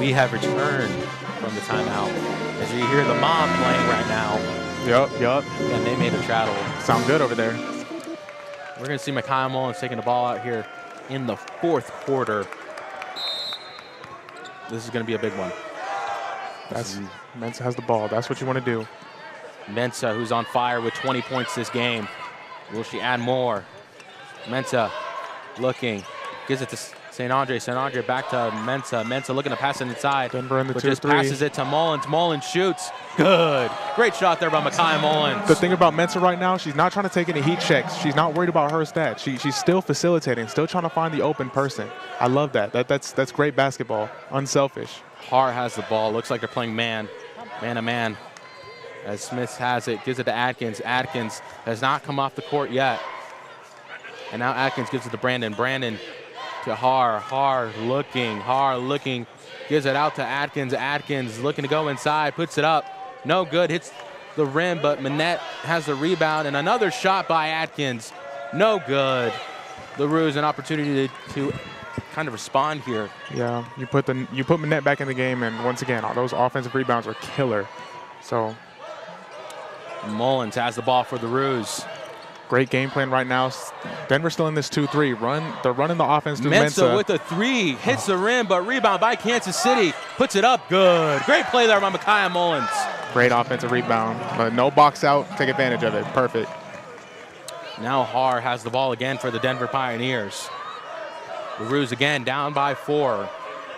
we have returned from the timeout. As you hear the mom playing right now. Yup. And they made a travel. Sound good over there. We're going to see Micaiah Mullins taking the ball out here in the fourth quarter. This is going to be a big one. Mensah has the ball. That's what you want to do. Mensah, who's on fire with 20 points this game. Will she add more? Mensah looking. Gives it to St. Andre. St. Andre back to Mensah. Mensah looking to pass it inside. Denver in the 2-3. Just passes it to Mullins. Mullins shoots. Good. Great shot there by Micaiah Mullins. The thing about Mensah right now, she's not trying to take any heat checks. She's not worried about her stats. She's still facilitating, still trying to find the open person. I love that. That's great basketball. Unselfish. Har has the ball. Looks like they're playing man to man. As Smith has it, gives it to Atkins. Atkins has not come off the court yet. And now Atkins gives it to Brandon. Brandon to Har. Har looking. Gives it out to Atkins. Atkins looking to go inside. Puts it up. No good. Hits the rim, but Manette has the rebound. And another shot by Atkins. No good. The Roos an opportunity to kind of respond here. Yeah, you put Manette back in the game, and once again, all those offensive rebounds are killer. So Mullins has the ball for the Roos. Great game plan right now. Denver's still in this 2-3. They're running the offense through Mensah. Mensah with a three. Hits the rim, but rebound by Kansas City. Puts it up. Good. Great play there by Micaiah Mullins. Great offensive rebound. But no box out. Take advantage of it. Perfect. Now Har has the ball again for the Denver Pioneers. The Roos again down by 4.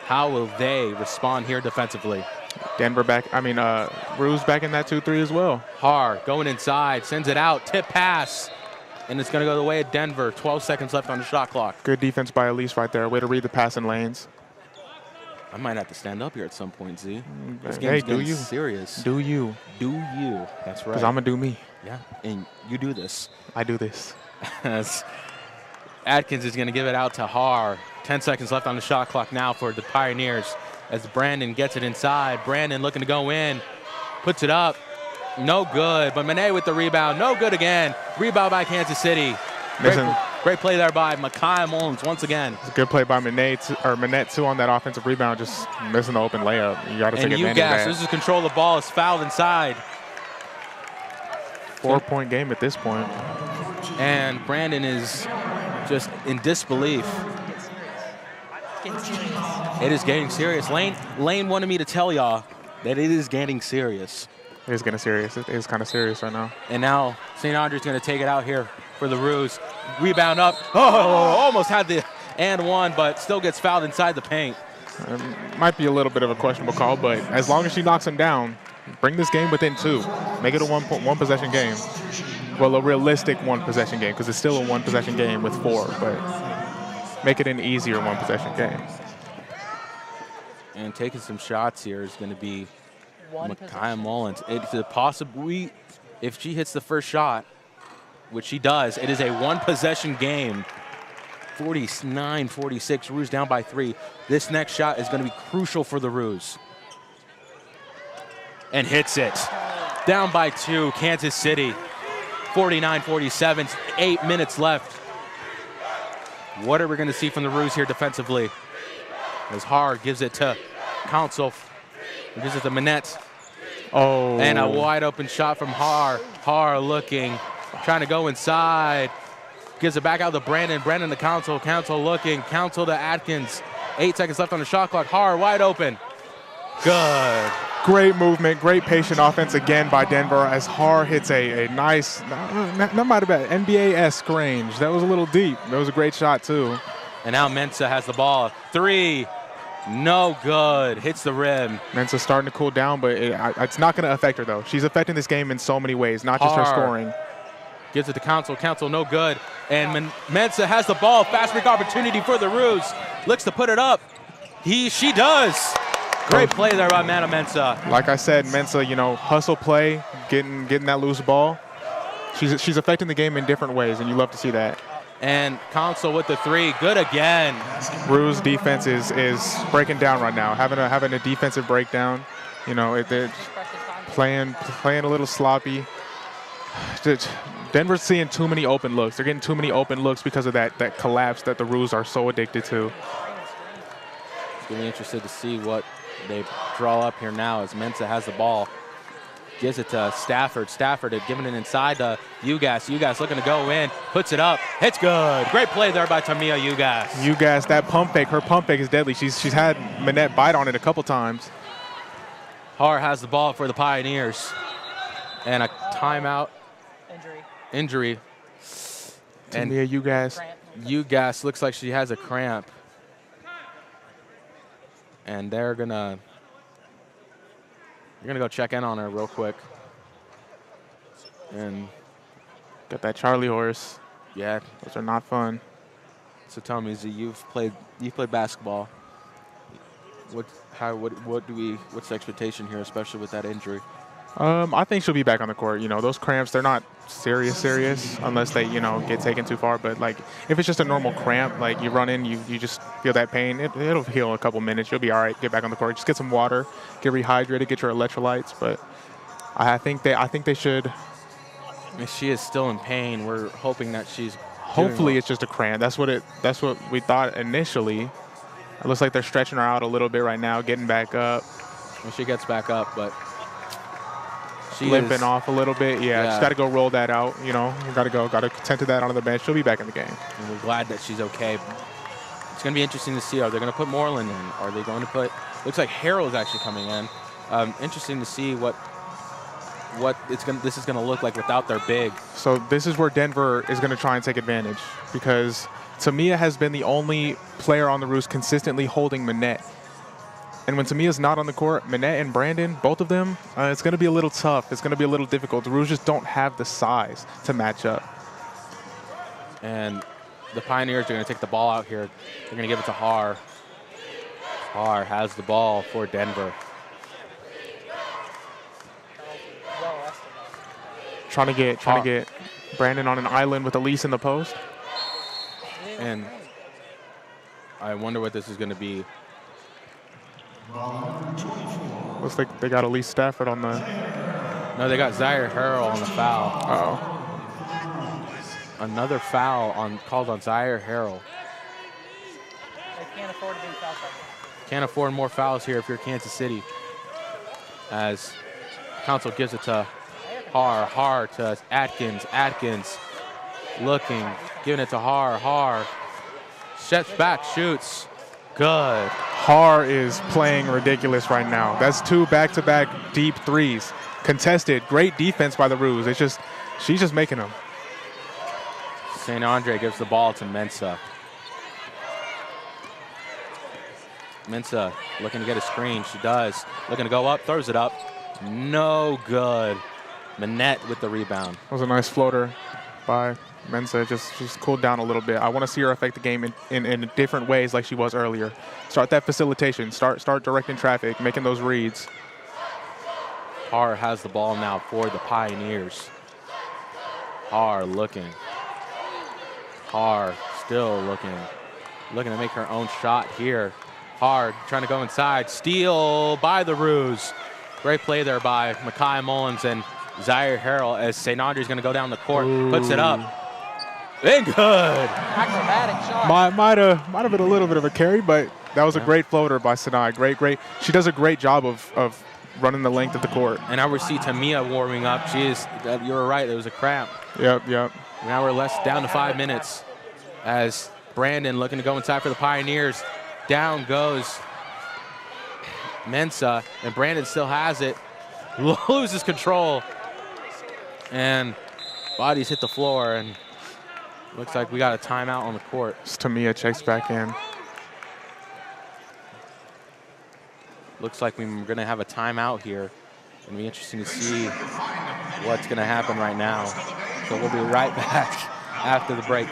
How will they respond here defensively? Denver back, Roos back in that 2-3 as well. Har going inside, sends it out, tip pass. And it's going to go the way of Denver. 12 seconds left on the shot clock. Good defense by Elise right there. Way to read the passing lanes. I might have to stand up here at some point, Z. This Hey, game's do getting you? serious. Do you? Do you. That's right. Because I'm going to do me. Yeah, and you do this. I do this. As Atkins is going to give it out to Har. 10 seconds left on the shot clock now for the Pioneers. As Brandon gets it inside. Brandon looking to go in. Puts it up. No good, but Monet with the rebound. No good again. Rebound by Kansas City. Great play there by Micaiah Mullins once again. It's a good play by Manette too on that offensive rebound, just missing the open layup. You got to take advantage of that. This is control the ball. It's fouled inside. 4-point game at this point. And Brandon is just in disbelief. It is getting serious. Lane wanted me to tell y'all that it is getting serious. It is getting serious. It is kind of serious right now. And now St. Andre's going to take it out here for the Roos. Rebound up. Oh, almost had the and one, but still gets fouled inside the paint. Might be a little bit of a questionable call, but as long as she knocks him down, bring this game within 2. Make it a one possession game. Well, a realistic one possession game, because it's still a one possession game with 4, but make it an easier one possession game. And taking some shots here is going to be Micaiah Mullins. It's a possibility, if she hits the first shot, which she does, it is a one possession game. 49-46, Roos down by 3. This next shot is going to be crucial for the Roos. And hits it. Down by 2, Kansas City. 49-47, 8 minutes left. What are we going to see from the Roos here defensively? As Har gives it to Council. Gives it to Manette. Oh. And a wide open shot from Har. Har looking, trying to go inside. Gives it back out to Brandon. Brandon to Council. Council looking. Council to Atkins. 8 seconds left on the shot clock. Har wide open. Good. Great movement, great patient offense again by Denver as Har hits a nice, that might have been NBA-esque range. That was a little deep. That was a great shot too. And now Mensah has the ball. 3, no good. Hits the rim. Mensah's starting to cool down, but it's not going to affect her though. She's affecting this game in so many ways, not just her scoring. Gives it to Council. Council no good. And Mensah has the ball. Fast break opportunity for the Roos. Looks to put it up. She does. Great play there by Mana Mensah. Like I said, Mensah, hustle play, getting that loose ball. She's affecting the game in different ways, and you love to see that. And Council with the 3, good again. Roos defense is breaking down right now, having a defensive breakdown. They're playing a little sloppy. Denver's seeing too many open looks. They're getting too many open looks because of that collapse that the Roos are so addicted to. It's going to be interested to see what They draw up here now as Mensah has the ball. Gives it to Stafford. Stafford had given it inside to Ugas. Ugas looking to go in. Puts it up. It's good. Great play there by Tamia Ugas. Ugas, that pump fake. Her pump fake is deadly. She's had Manette bite on it a couple times. Har has the ball for the Pioneers. And a timeout. Injury. And Tamia Ugas. Ugas looks like she has a cramp. And they're gonna go check in on her real quick. And got that Charlie horse. Yeah, those are not fun. So tell me, Z, you've played basketball. What's the expectation here, especially with that injury? I think she'll be back on the court. You know, those cramps, they're not serious unless they, get taken too far. But, like, if it's just a normal cramp, like you run in, you just feel that pain, it'll heal in a couple minutes. You'll be all right. Get back on the court. Just get some water, get rehydrated, get your electrolytes. But I think they should. If she is still in pain, we're hoping that she's. Hopefully it's just a cramp. That's what we thought initially. It looks like they're stretching her out a little bit right now, getting back up. When she gets back up, but. She limping off a little bit. Yeah, she's got to go roll that out. Got to tend to that onto the bench. She'll be back in the game. And we're glad that she's okay. It's going to be interesting to see. Are they going to put Moreland in? Are they going to put? Looks like Harrell is actually coming in. Interesting to see what this is going to look like without their big. So this is where Denver is going to try and take advantage because Tamia has been the only player on the Roos consistently holding Manette. And when Tamia's not on the court, Manette and Brandon, both of them, it's going to be a little tough. It's going to be a little difficult. The Roos just don't have the size to match up. And the Pioneers are going to take the ball out here. They're going to give it to Har. Har has the ball for Denver. Trying to get Brandon on an island with Elise in the post. And I wonder what this is going to be. Looks like they got Elise Stafford on the. No, they got Zaire Harrell on the foul. Uh-oh. Another foul called on Zaire Harrell. They can't afford to be foul. Can't afford more fouls here if you're Kansas City. As Council gives it to Har to Atkins looking, giving it to Har steps back, shoots. Good. Har is playing ridiculous right now. That's 2 back-to-back deep threes. Contested. Great defense by the Roos. She's just making them. St. Andre gives the ball to Mensah. Mensah looking to get a screen. She does. Looking to go up, throws it up. No good. Manette with the rebound. That was a nice floater by Mensah. Just cooled down a little bit. I want to see her affect the game in different ways like she was earlier. Start that facilitation. Start directing traffic, making those reads. Har has the ball now for the Pioneers. Har looking. Har still looking. Looking to make her own shot here. Har trying to go inside. Steal by the Roos. Great play there by Makai Mullins and Zaire Harrell as St. Andre's going to go down the court. Ooh. Puts it up. And good. Acrobatic shot. Might have been a little bit of a carry, but that was a great floater by Sinai. Great. She does a great job of running the length of the court. And now we see Tamia warming up. You were right. There was a cramp. Yep. Now we're down to 5 minutes as Brandon looking to go inside for the Pioneers. Down goes Mensah, and Brandon still has it. Loses control. And bodies hit the floor, and looks like we got a timeout on the court. Tamia checks back in. Looks like we're going to have a timeout here. It'll be interesting to see what's going to happen right now. So we'll be right back after the break.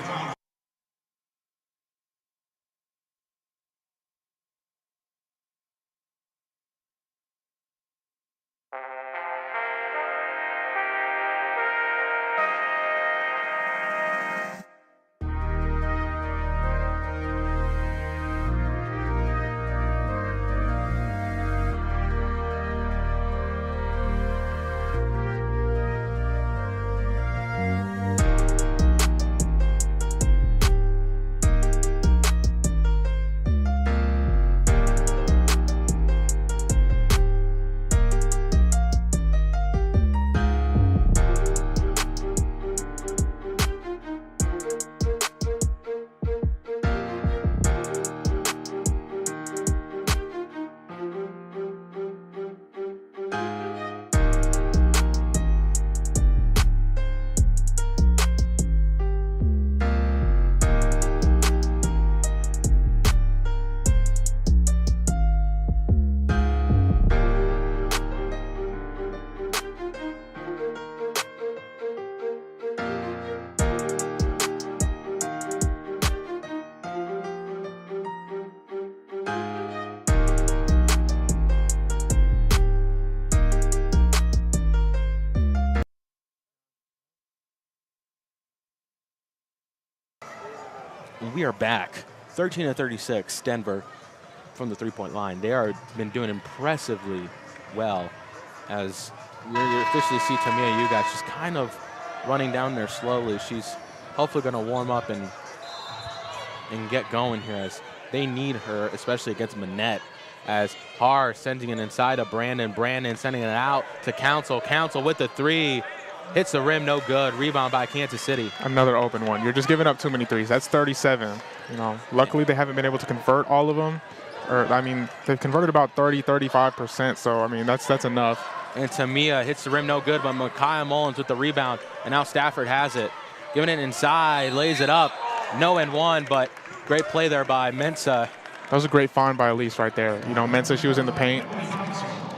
we are back. 13-36, Denver from the three-point line. They are been doing impressively well as we officially see Tamia Ugas just kind of running down there slowly. She's hopefully going to warm up and get going here as they need her, especially against Manette. As Har sending it inside of Brandon. Brandon sending it out to Council. Council with the three. Hits the rim, no good. Rebound by Kansas City. Another open one. You're just giving up too many threes. That's 37. You know, luckily they haven't been able to convert all of them. Or, I mean, they've converted about 35%. So, I mean, that's enough. And Tamia hits the rim, no good, but Micaiah Mullins with the rebound. And now Stafford has it. Giving it inside, lays it up. No and one, but great play there by Mensah. That was a great find by Elise right there. You know, Mensah, she was in the paint.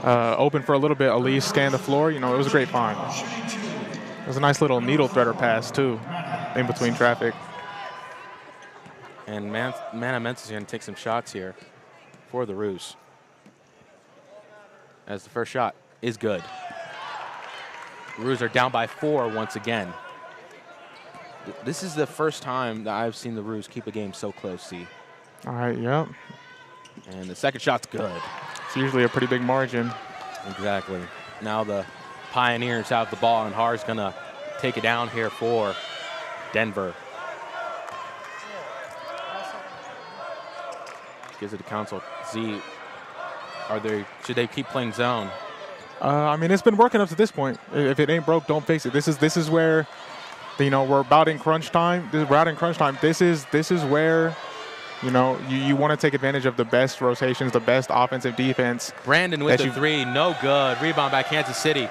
Open for a little bit. Elise scanned the floor. You know, it was a great find. It was a nice little needle threader pass, too, in between traffic. And Mana Mensah is going to take some shots here for the Roos. As the first shot is good. The Roos are down by 4 once again. This is the first time that I've seen the Roos keep a game so close, see. All right, yep. And the second shot's good. It's usually a pretty big margin. Exactly. Now the Pioneers have the ball, and Har's going to take it down here for Denver. Gives it to Council. Z, should they keep playing zone? I mean, it's been working up to this point. If it ain't broke, don't fix it. This is where, you know, we're about in crunch time. We're out in crunch time. This is where, you know, you want to take advantage of the best rotations, the best offensive defense. Brandon with the three, no good. Rebound by Kansas City.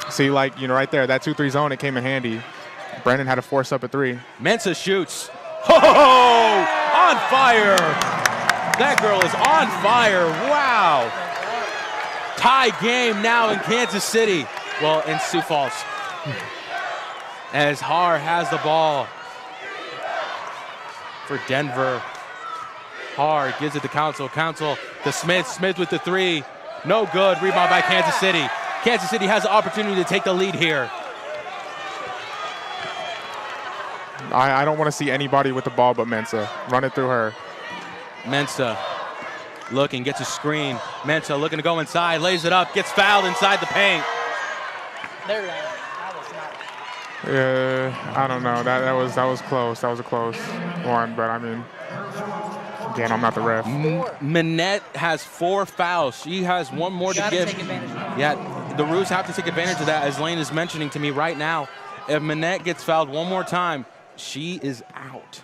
See, like, you know, right there, that 2-3 zone, it came in handy. Brandon had to force up a three. Mensah shoots. Oh, on fire. That girl is on fire. Wow. Tie game now in Kansas City. Well, in Sioux Falls. As Har has the ball for Denver. Har gives it to Council. Council to Smith. Smith with the three. No good. Rebound by Kansas City. Kansas City has the opportunity to take the lead here. I don't want to see anybody with the ball but Mensah. Run it through her. Mensah looking, gets a screen. Mensah looking to go inside, lays it up, gets fouled inside the paint. There, that was not. Yeah, I don't know. That was close. That was a close one, but I mean, again, I'm not the ref. Manette has 4 fouls. She has one more to give. Take advantage of it. Yeah, the Roos have to take advantage of that, as Lane is mentioning to me right now. If Manette gets fouled one more time, she is out.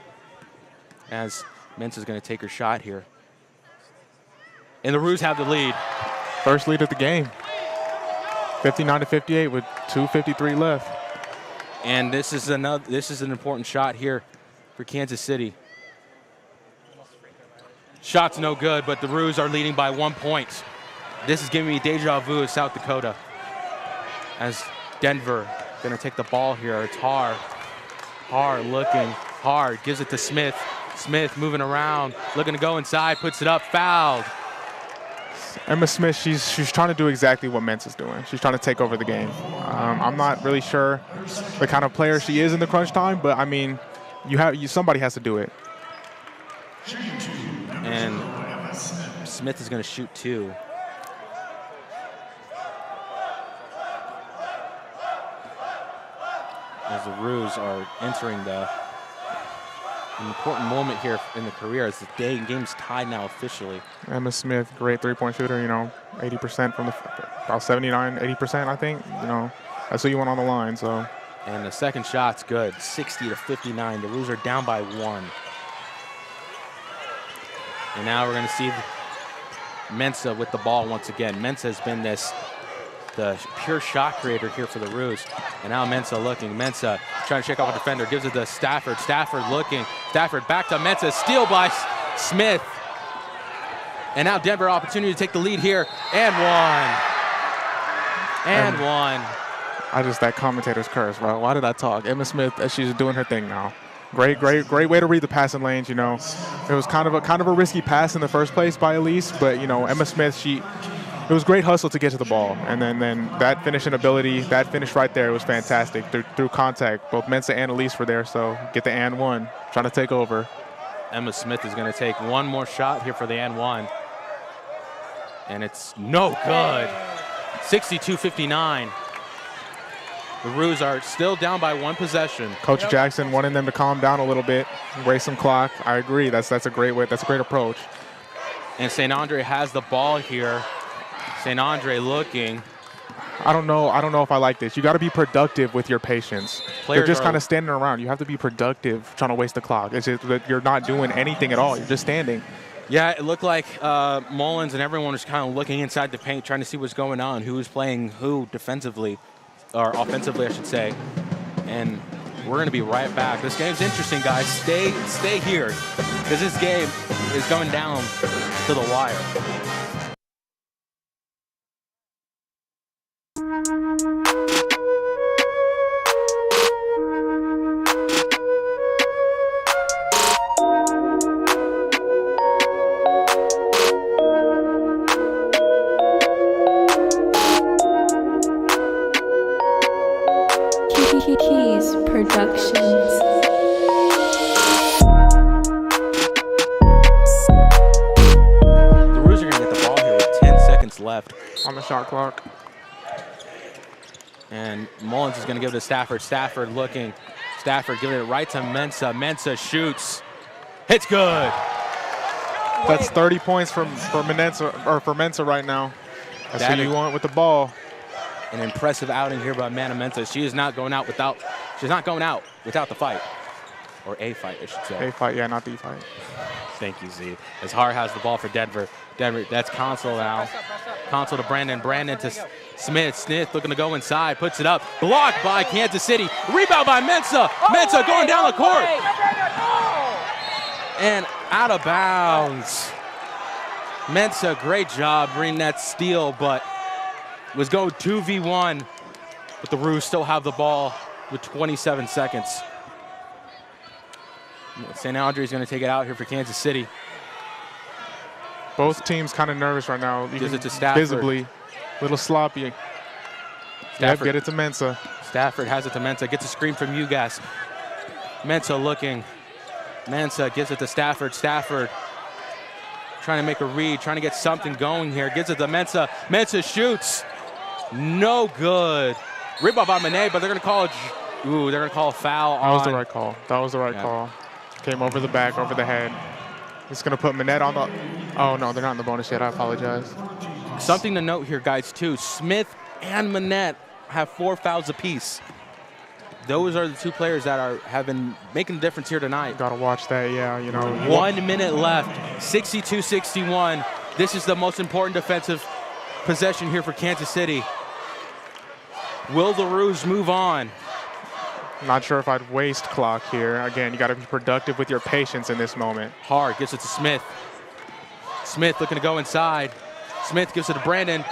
As Mensah is going to take her shot here. And the Roos have the lead. First lead of the game. 59-58 with 2:53 left. And this is an important shot here for Kansas City. Shot's no good, but the Roos are leading by 1 point. This is giving me deja vu of South Dakota. As Denver going to take the ball here. It's Har. Har looking. Har gives it to Smith. Smith moving around, looking to go inside, puts it up, fouled. Emma Smith, she's trying to do exactly what Mensah's doing. She's trying to take over the game. I'm not really sure the kind of player she is in the crunch time, but I mean, somebody has to do it. And Smith is going to shoot 2. As the Roos are entering an important moment here in the career as the game's tied now officially. Emma Smith, great three-point shooter, you know, 80% from about 79, 80%, I think. You know, that's who you want on the line, so. And the second shot's good, 60-59. The Roos are down by 1. And now we're going to see Mensah with the ball once again. Mensah has been the pure shot creator here for the Roos. And now Mensah looking. Mensah trying to shake off a defender. Gives it to Stafford. Stafford looking. Stafford back to Mensah. Steal by Smith. And now Denver opportunity to take the lead here. And one. And one. That commentator's curse, bro. Why did I talk? Emma Smith, she's doing her thing now. Great way to read the passing lanes, you know. It was kind of a risky pass in the first place by Elise, but, you know, Emma Smith, it was great hustle to get to the ball. And then that finishing ability, that finish right there was fantastic through contact. Both Mensah and Elise were there, so get the and one, trying to take over. Emma Smith is going to take one more shot here for the N1. And it's no good. 62-59. The Roos are still down by one possession. Coach Jackson wanting them to calm down a little bit, waste some clock. I agree. That's a great way. That's a great approach. And St. Andre has the ball here. St. Andre looking. I don't know if I like this. You got to be productive with your patience. They're just kind of standing around. You have to be productive trying to waste the clock. It's just that you're not doing anything at all. You're just standing. Yeah, it looked like Mullins and everyone was kind of looking inside the paint, trying to see what's going on, who was playing who defensively, or offensively, I should say. And we're going to be right back. This game's interesting, guys. Stay here, because this game is going down to the wire. Productions. The Roos are going to get the ball here with 10 seconds left on the shot clock. And Mullins is going to give it to Stafford. Stafford looking. Stafford giving it right to Mensah. Mensah shoots. It's good. That's 30 points for Mensah right now. That's who you want with the ball. An impressive outing here by Mana Mensah. She's not going out without the fight. Or a fight, I should say. A fight, yeah, not the fight. Thank you, Z. As Har has the ball for Denver. Denver, that's Console now. Console to Brandon. Brandon to Smith. Smith looking to go inside. Puts it up. Blocked by Kansas City. Rebound by Mensah. Mensah going down the court. And out of bounds. Mensah, great job bringing that steal, but was going 2v1. But the Roos still have the ball with 27 seconds. St. Andre's going to take it out here for Kansas City. Both teams kind of nervous right now. Gives it to Stafford. Visibly. A little sloppy. Stafford. Yep, get it to Mensah. Stafford has it to Mensah. Gets a screen from Ugas. Mensah looking. Mensah gives it to Stafford. Stafford trying to make a read, trying to get something going here. Gives it to Mensah. Mensah shoots. No good. Rebound by Monet, but they're going to call it. Ooh, they're going to call a foul. That was the right call. That was the right call. Came over the back, over the head. It's going to put Manette on the. Oh, no, they're not in the bonus yet. I apologize. Something to note here, guys, too. Smith and Manette have 4 fouls apiece. Those are the two players that have been making the difference here tonight. Got to watch that, yeah. You know. 1 minute left. 62-61. This is the most important defensive possession here for Kansas City. Will the Roos move on? Not sure if I'd waste clock here. Again, you got to be productive with your patience in this moment. Hard gives it to Smith. Smith looking to go inside. Smith gives it to Brandon.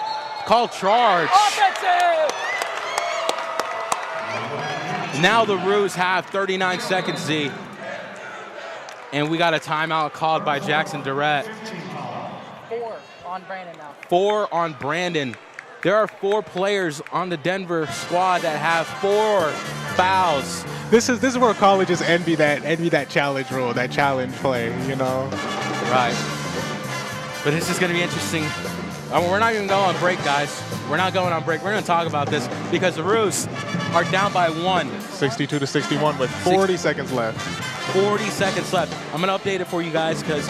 Call charge. Offensive! Now the Roos have 39 seconds, Z. And we got a timeout called by Jackson Durrett. 4 on Brandon now. 4 on Brandon. There are 4 players on the Denver squad that have 4 fouls. This is where colleges envy that challenge rule, that challenge play, you know. Right. But this is going to be interesting. We're not even going on break, guys. We're not going on break. We're going to talk about this because the Roos are down by 1. 62-61 with 40 seconds left. 40 seconds left. I'm going to update it for you guys because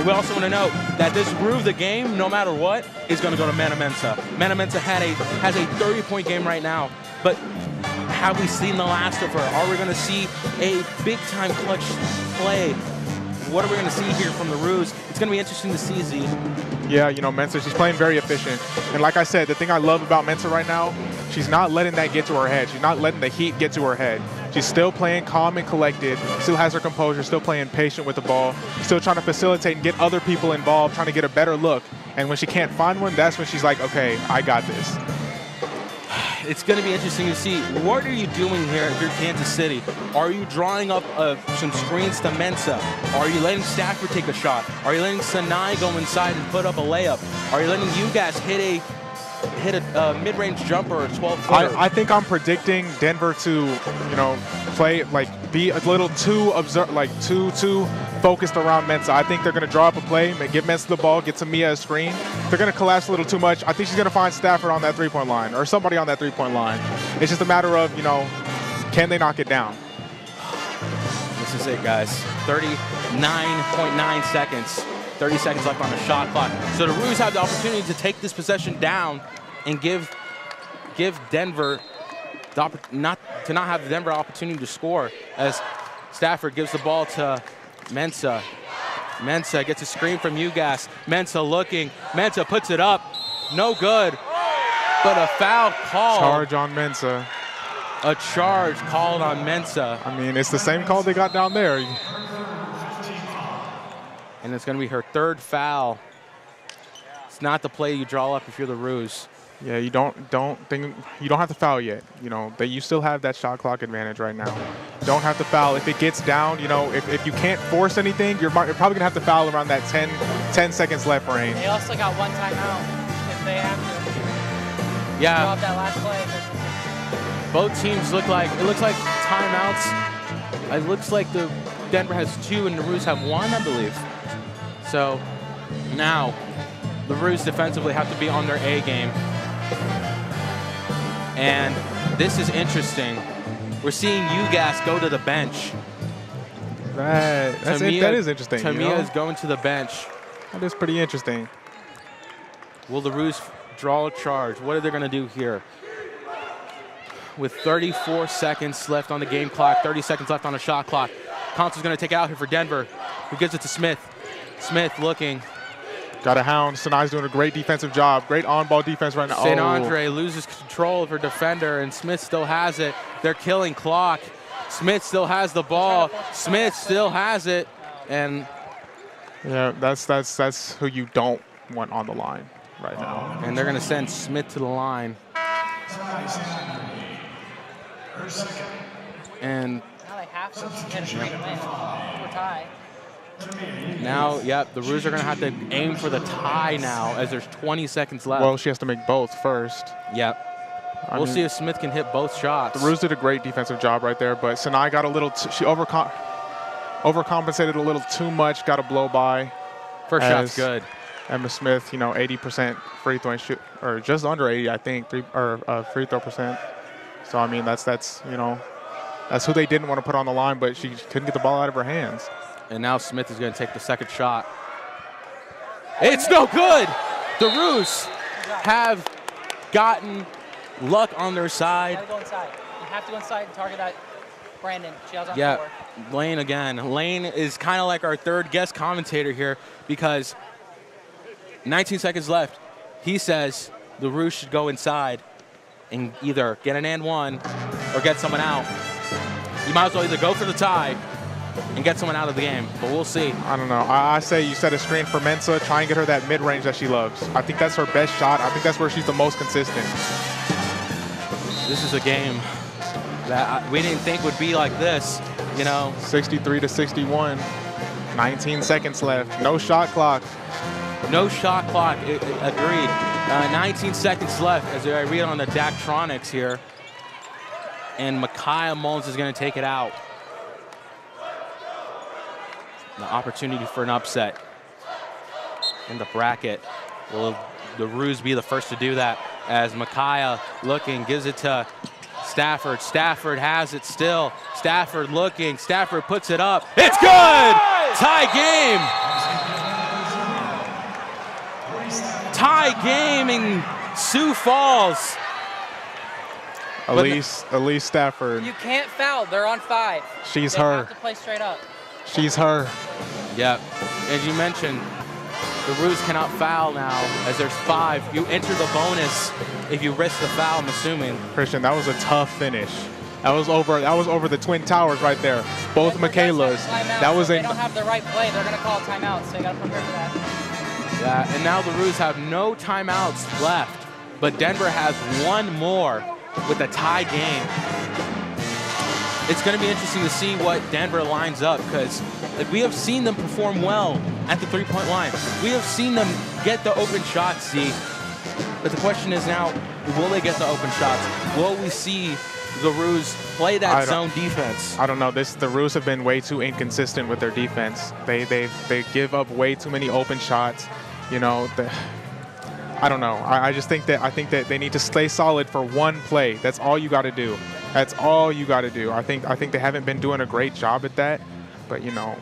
we also want to know that this Roos, the game, no matter what, is going to go to Mana Mensah. Mana Mensah has a 30-point game right now, but have we seen the last of her? Are we going to see a big-time clutch play? What are we going to see here from the Roos? It's going to be interesting to see, Z. Yeah, you know, Mensah, she's playing very efficient. And like I said, the thing I love about Mensah right now, she's not letting that get to her head. She's not letting the heat get to her head. She's still playing calm and collected, still has her composure, still playing patient with the ball, still trying to facilitate and get other people involved, trying to get a better look. And when she can't find one, that's when she's like, okay, I got this. It's going to be interesting to see. What are you doing here if you're Kansas City? Are you drawing up some screens to Mensah? Are you letting Stafford take a shot? Are you letting Sanai go inside and put up a layup? Are you letting Ugas hit a mid-range jumper or 12-footer? I think I'm predicting Denver to, you know, play, like, be a little too focused around Mensah. I think they're going to draw up a play, give Mensah the ball, get Tamia a screen. They're going to collapse a little too much. I think she's going to find Stafford on that three-point line or somebody on that three-point line. It's just a matter of, can they knock it down? This is it, guys. 39.9 seconds. 30 seconds left on the shot clock. So the Roos have the opportunity to take this possession down and give Denver not have Denver opportunity to score, as Stafford gives the ball to Mensah. Mensah gets a screen from Ugas. Mensah looking. Mensah puts it up. No good. But a foul call. Charge on Mensah. A charge called on Mensah. I mean, it's the same call they got down there. And it's going to be her third foul. It's not the play you draw up if you're the Roos. Yeah, you don't have to foul yet. You still have that shot clock advantage right now. Don't have to foul. If it gets down, if you can't force anything, you're probably gonna have to foul around that 10 seconds left range. They also got one timeout if they have to. Yeah. Drop that last play. Both teams looks like timeouts. It looks like the Denver has 2 and the Roos have 1, I believe. So now the Roos defensively have to be on their A game. And this is interesting. We're seeing Ugas go to the bench. That is interesting. Tamia is going to the bench. That is pretty interesting. Will the Roos draw a charge? What are they going to do here? With 34 seconds left on the game clock, 30 seconds left on the shot clock. Consol's going to take it out here for Denver, who gives it to Smith. Smith looking. Got a hound. Sanai's doing a great defensive job. Great on-ball defense right now. St. Andre loses control of her defender, and Smith still has it. They're killing clock. Smith still has the ball. Smith still has it, and yeah, that's who you don't want on the line right now. And they're going to send Smith to the line. And now they have to hit a straight win. We're tied. Now, the Roos are going to have to aim for the tie now, as there's 20 seconds left. Well, she has to make both first. Yep. We'll see if Smith can hit both shots. The Roos did a great defensive job right there, but Sanai got a little, she overcompensated a little too much, got a blow by. First shot's good. Emma Smith, 80% free throw shoot, or just under 80, I think, free throw percent. So, I mean, that's who they didn't want to put on the line, but she couldn't get the ball out of her hands. And now Smith is going to take the second shot. It's no good. The Roos have gotten luck on their side. You gotta go inside. You have to go inside and target that Brandon. She has on forward. Lane again. Lane is kind of like our third guest commentator here, because 19 seconds left. He says the Roos should go inside and either get an and one or get someone out. You might as well either go for the tie and get someone out of the game, but we'll see. I don't know. I say you set a screen for Mensah, try and get her that mid-range that she loves. I think that's her best shot. I think that's where she's the most consistent. This is a game that we didn't think would be like this, 63-61. 19 seconds left. No shot clock. No shot clock, agreed. 19 seconds left, as I read on the Daktronics here. And Micaiah Mullins is going to take it out. The opportunity for an upset in the bracket. Will the Roos be the first to do that, as Micaiah looking, gives it to Stafford. Stafford has it still. Stafford looking. Stafford puts it up. It's good! Tie game! Tie game in Sioux Falls. Elise Stafford. You can't foul. They're on 5. She's they her. have to play straight up. She's her. Yep. As you mentioned, the Roos cannot foul now, as there's 5. You enter the bonus if you risk the foul, I'm assuming. Christian, that was a tough finish. That was over the Twin Towers right there. Both Michaelas. That was they don't have the right play. They're going to call timeout, so they got to prepare for that. Yeah, and now the Roos have no timeouts left, but Denver has one more with a tie game. It's going to be interesting to see what Denver lines up, because we have seen them perform well at the three-point line. We have seen them get the open shots, Z. But the question is now, will they get the open shots? Will we see the Roos play that zone defense? I don't know. The Roos have been way too inconsistent with their defense. They give up way too many open shots. You know, I don't know. I think that they need to stay solid for one play. That's all you got to do. That's all you got to do. I think they haven't been doing a great job at that. But you know,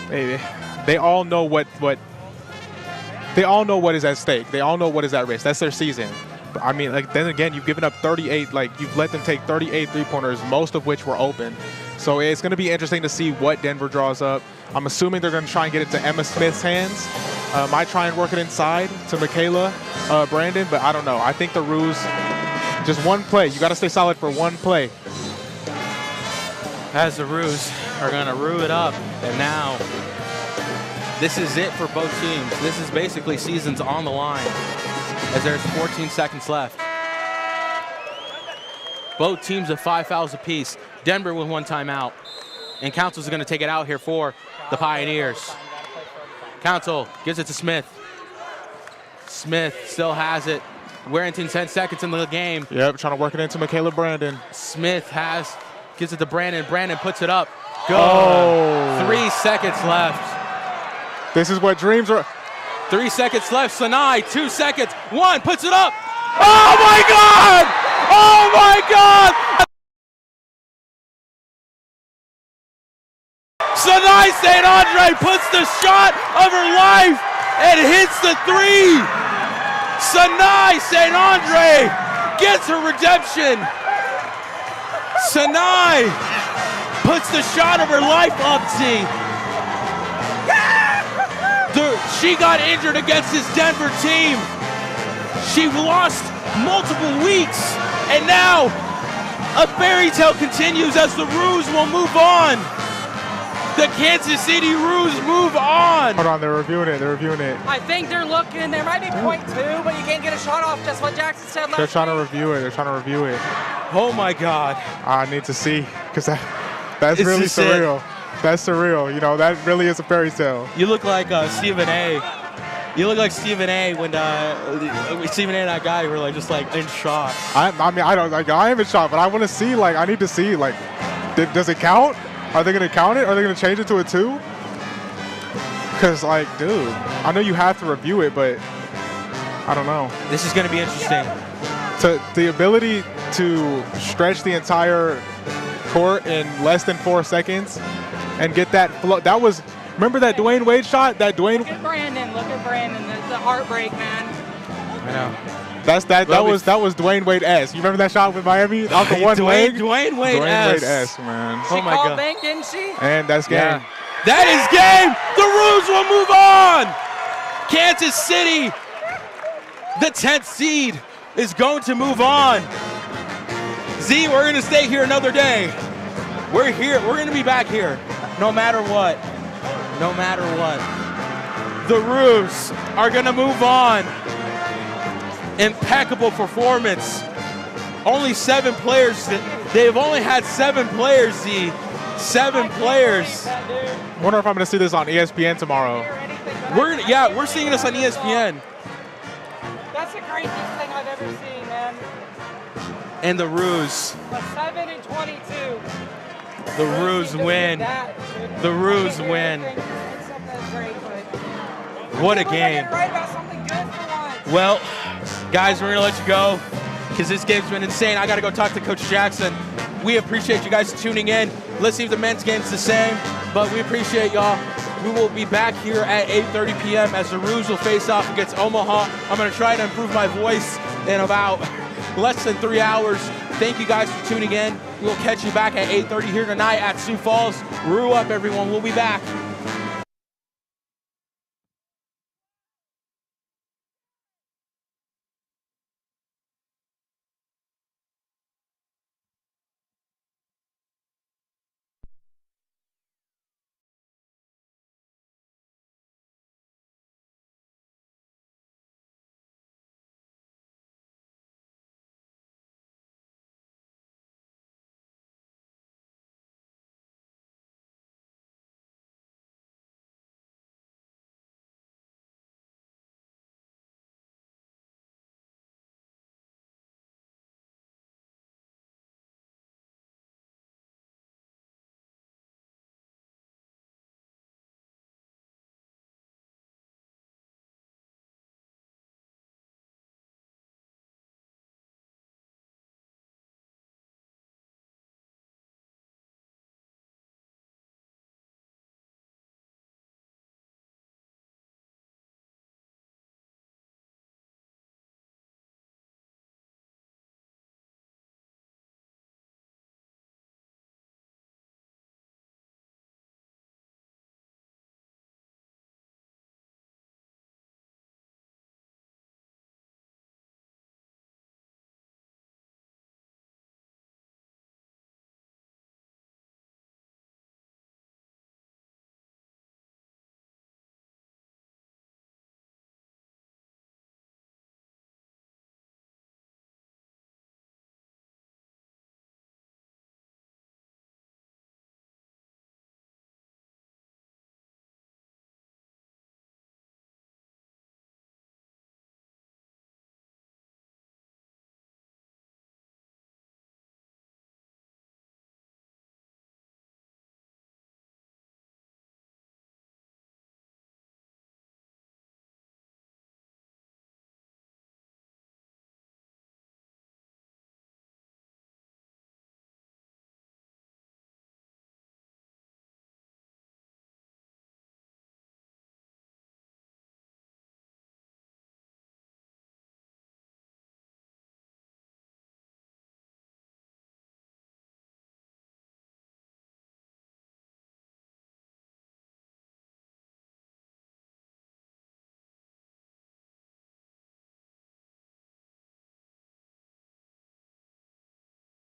they all know what they all know what is at stake. They all know what is at risk. That's their season. But I mean, like, then again, you've given up 38. Like, you've let them take 38 3-pointers, most of which were open. So it's going to be interesting to see what Denver draws up. I'm assuming they're going to try and get it to Emma Smith's hands. Might try and work it inside to Michaela Brandon, but I don't know. I think the Roos, just one play. You got to stay solid for one play. As the Roos are going to roo it up, and now this is it for both teams. This is basically seasons on the line as there's 14 seconds left. Both teams have 5 fouls apiece. Denver with 1 timeout. And Council's going to take it out here for the Pioneers. Council gives it to Smith. Smith still has it. We're into 10 seconds in the game. Yep, trying to work it into Michaela Brandon. Smith gives it to Brandon. Brandon puts it up. Good. Oh. 3 seconds left. This is what dreams are. 3 seconds left. Sanai, 2 seconds. 1, puts it up. Oh my God! Oh my God! Sanai St. Andre puts the shot of her life and hits the 3. Sanai St. Andre gets her redemption. Sanai puts the shot of her life up, Z. She got injured against this Denver team. She lost multiple weeks, and now a fairy tale continues as the Roos will move on. The Kansas City Roos move on. Hold on, they're reviewing it. I think they're looking. There might be .2, but you can't get a shot off. Just what Jackson said last They're trying to review it. Oh my God. I need to see, because that's really surreal. That's surreal. You know, that really is a fairy tale. You look like Stephen A. You look like Stephen A. when Stephen A. and that guy were like just like in shock. I mean, I am in shock, but I want to see, like, I need to see, like, does it count? Are they going to count it? Are they going to change it to a 2? Because, like, dude, I know you have to review it, but I don't know. This is going to be interesting. The ability to stretch the entire court in less than 4 seconds and get that flow. That was, remember that Dwayne Wade shot? Look at Brandon. The heartbreak, man. I know. That was Dwayne Wade-esque. You remember that shot with Miami off the one leg? Dwayne Wade-esque, man. She called bank, didn't she? And that's game. Yeah. That is game. The Roos will move on. Kansas City, the 10th seed, is going to move on. Z, we're going to stay here another day. We're here. We're going to be back here no matter what. No matter what. The Roos are going to move on. Impeccable performance. Only 7 players. They've only had 7 players, Z. 7 players. I wonder if I'm going to see this on ESPN tomorrow. We're seeing this on ESPN. That's the craziest thing I've ever seen, man. And the Roos. A 7 and 22. The Roos win. The Roos win. What a game. Well, guys, we're going to let you go because this game's been insane. I got to go talk to Coach Jackson. We appreciate you guys tuning in. Let's see if the men's game's the same, but we appreciate y'all. We will be back here at 8:30 p.m. as the Roos will face off against Omaha. I'm going to try to improve my voice in about less than 3 hours. Thank you guys for tuning in. We'll catch you back at 8:30 here tonight at Sioux Falls. Roo up, everyone. We'll be back.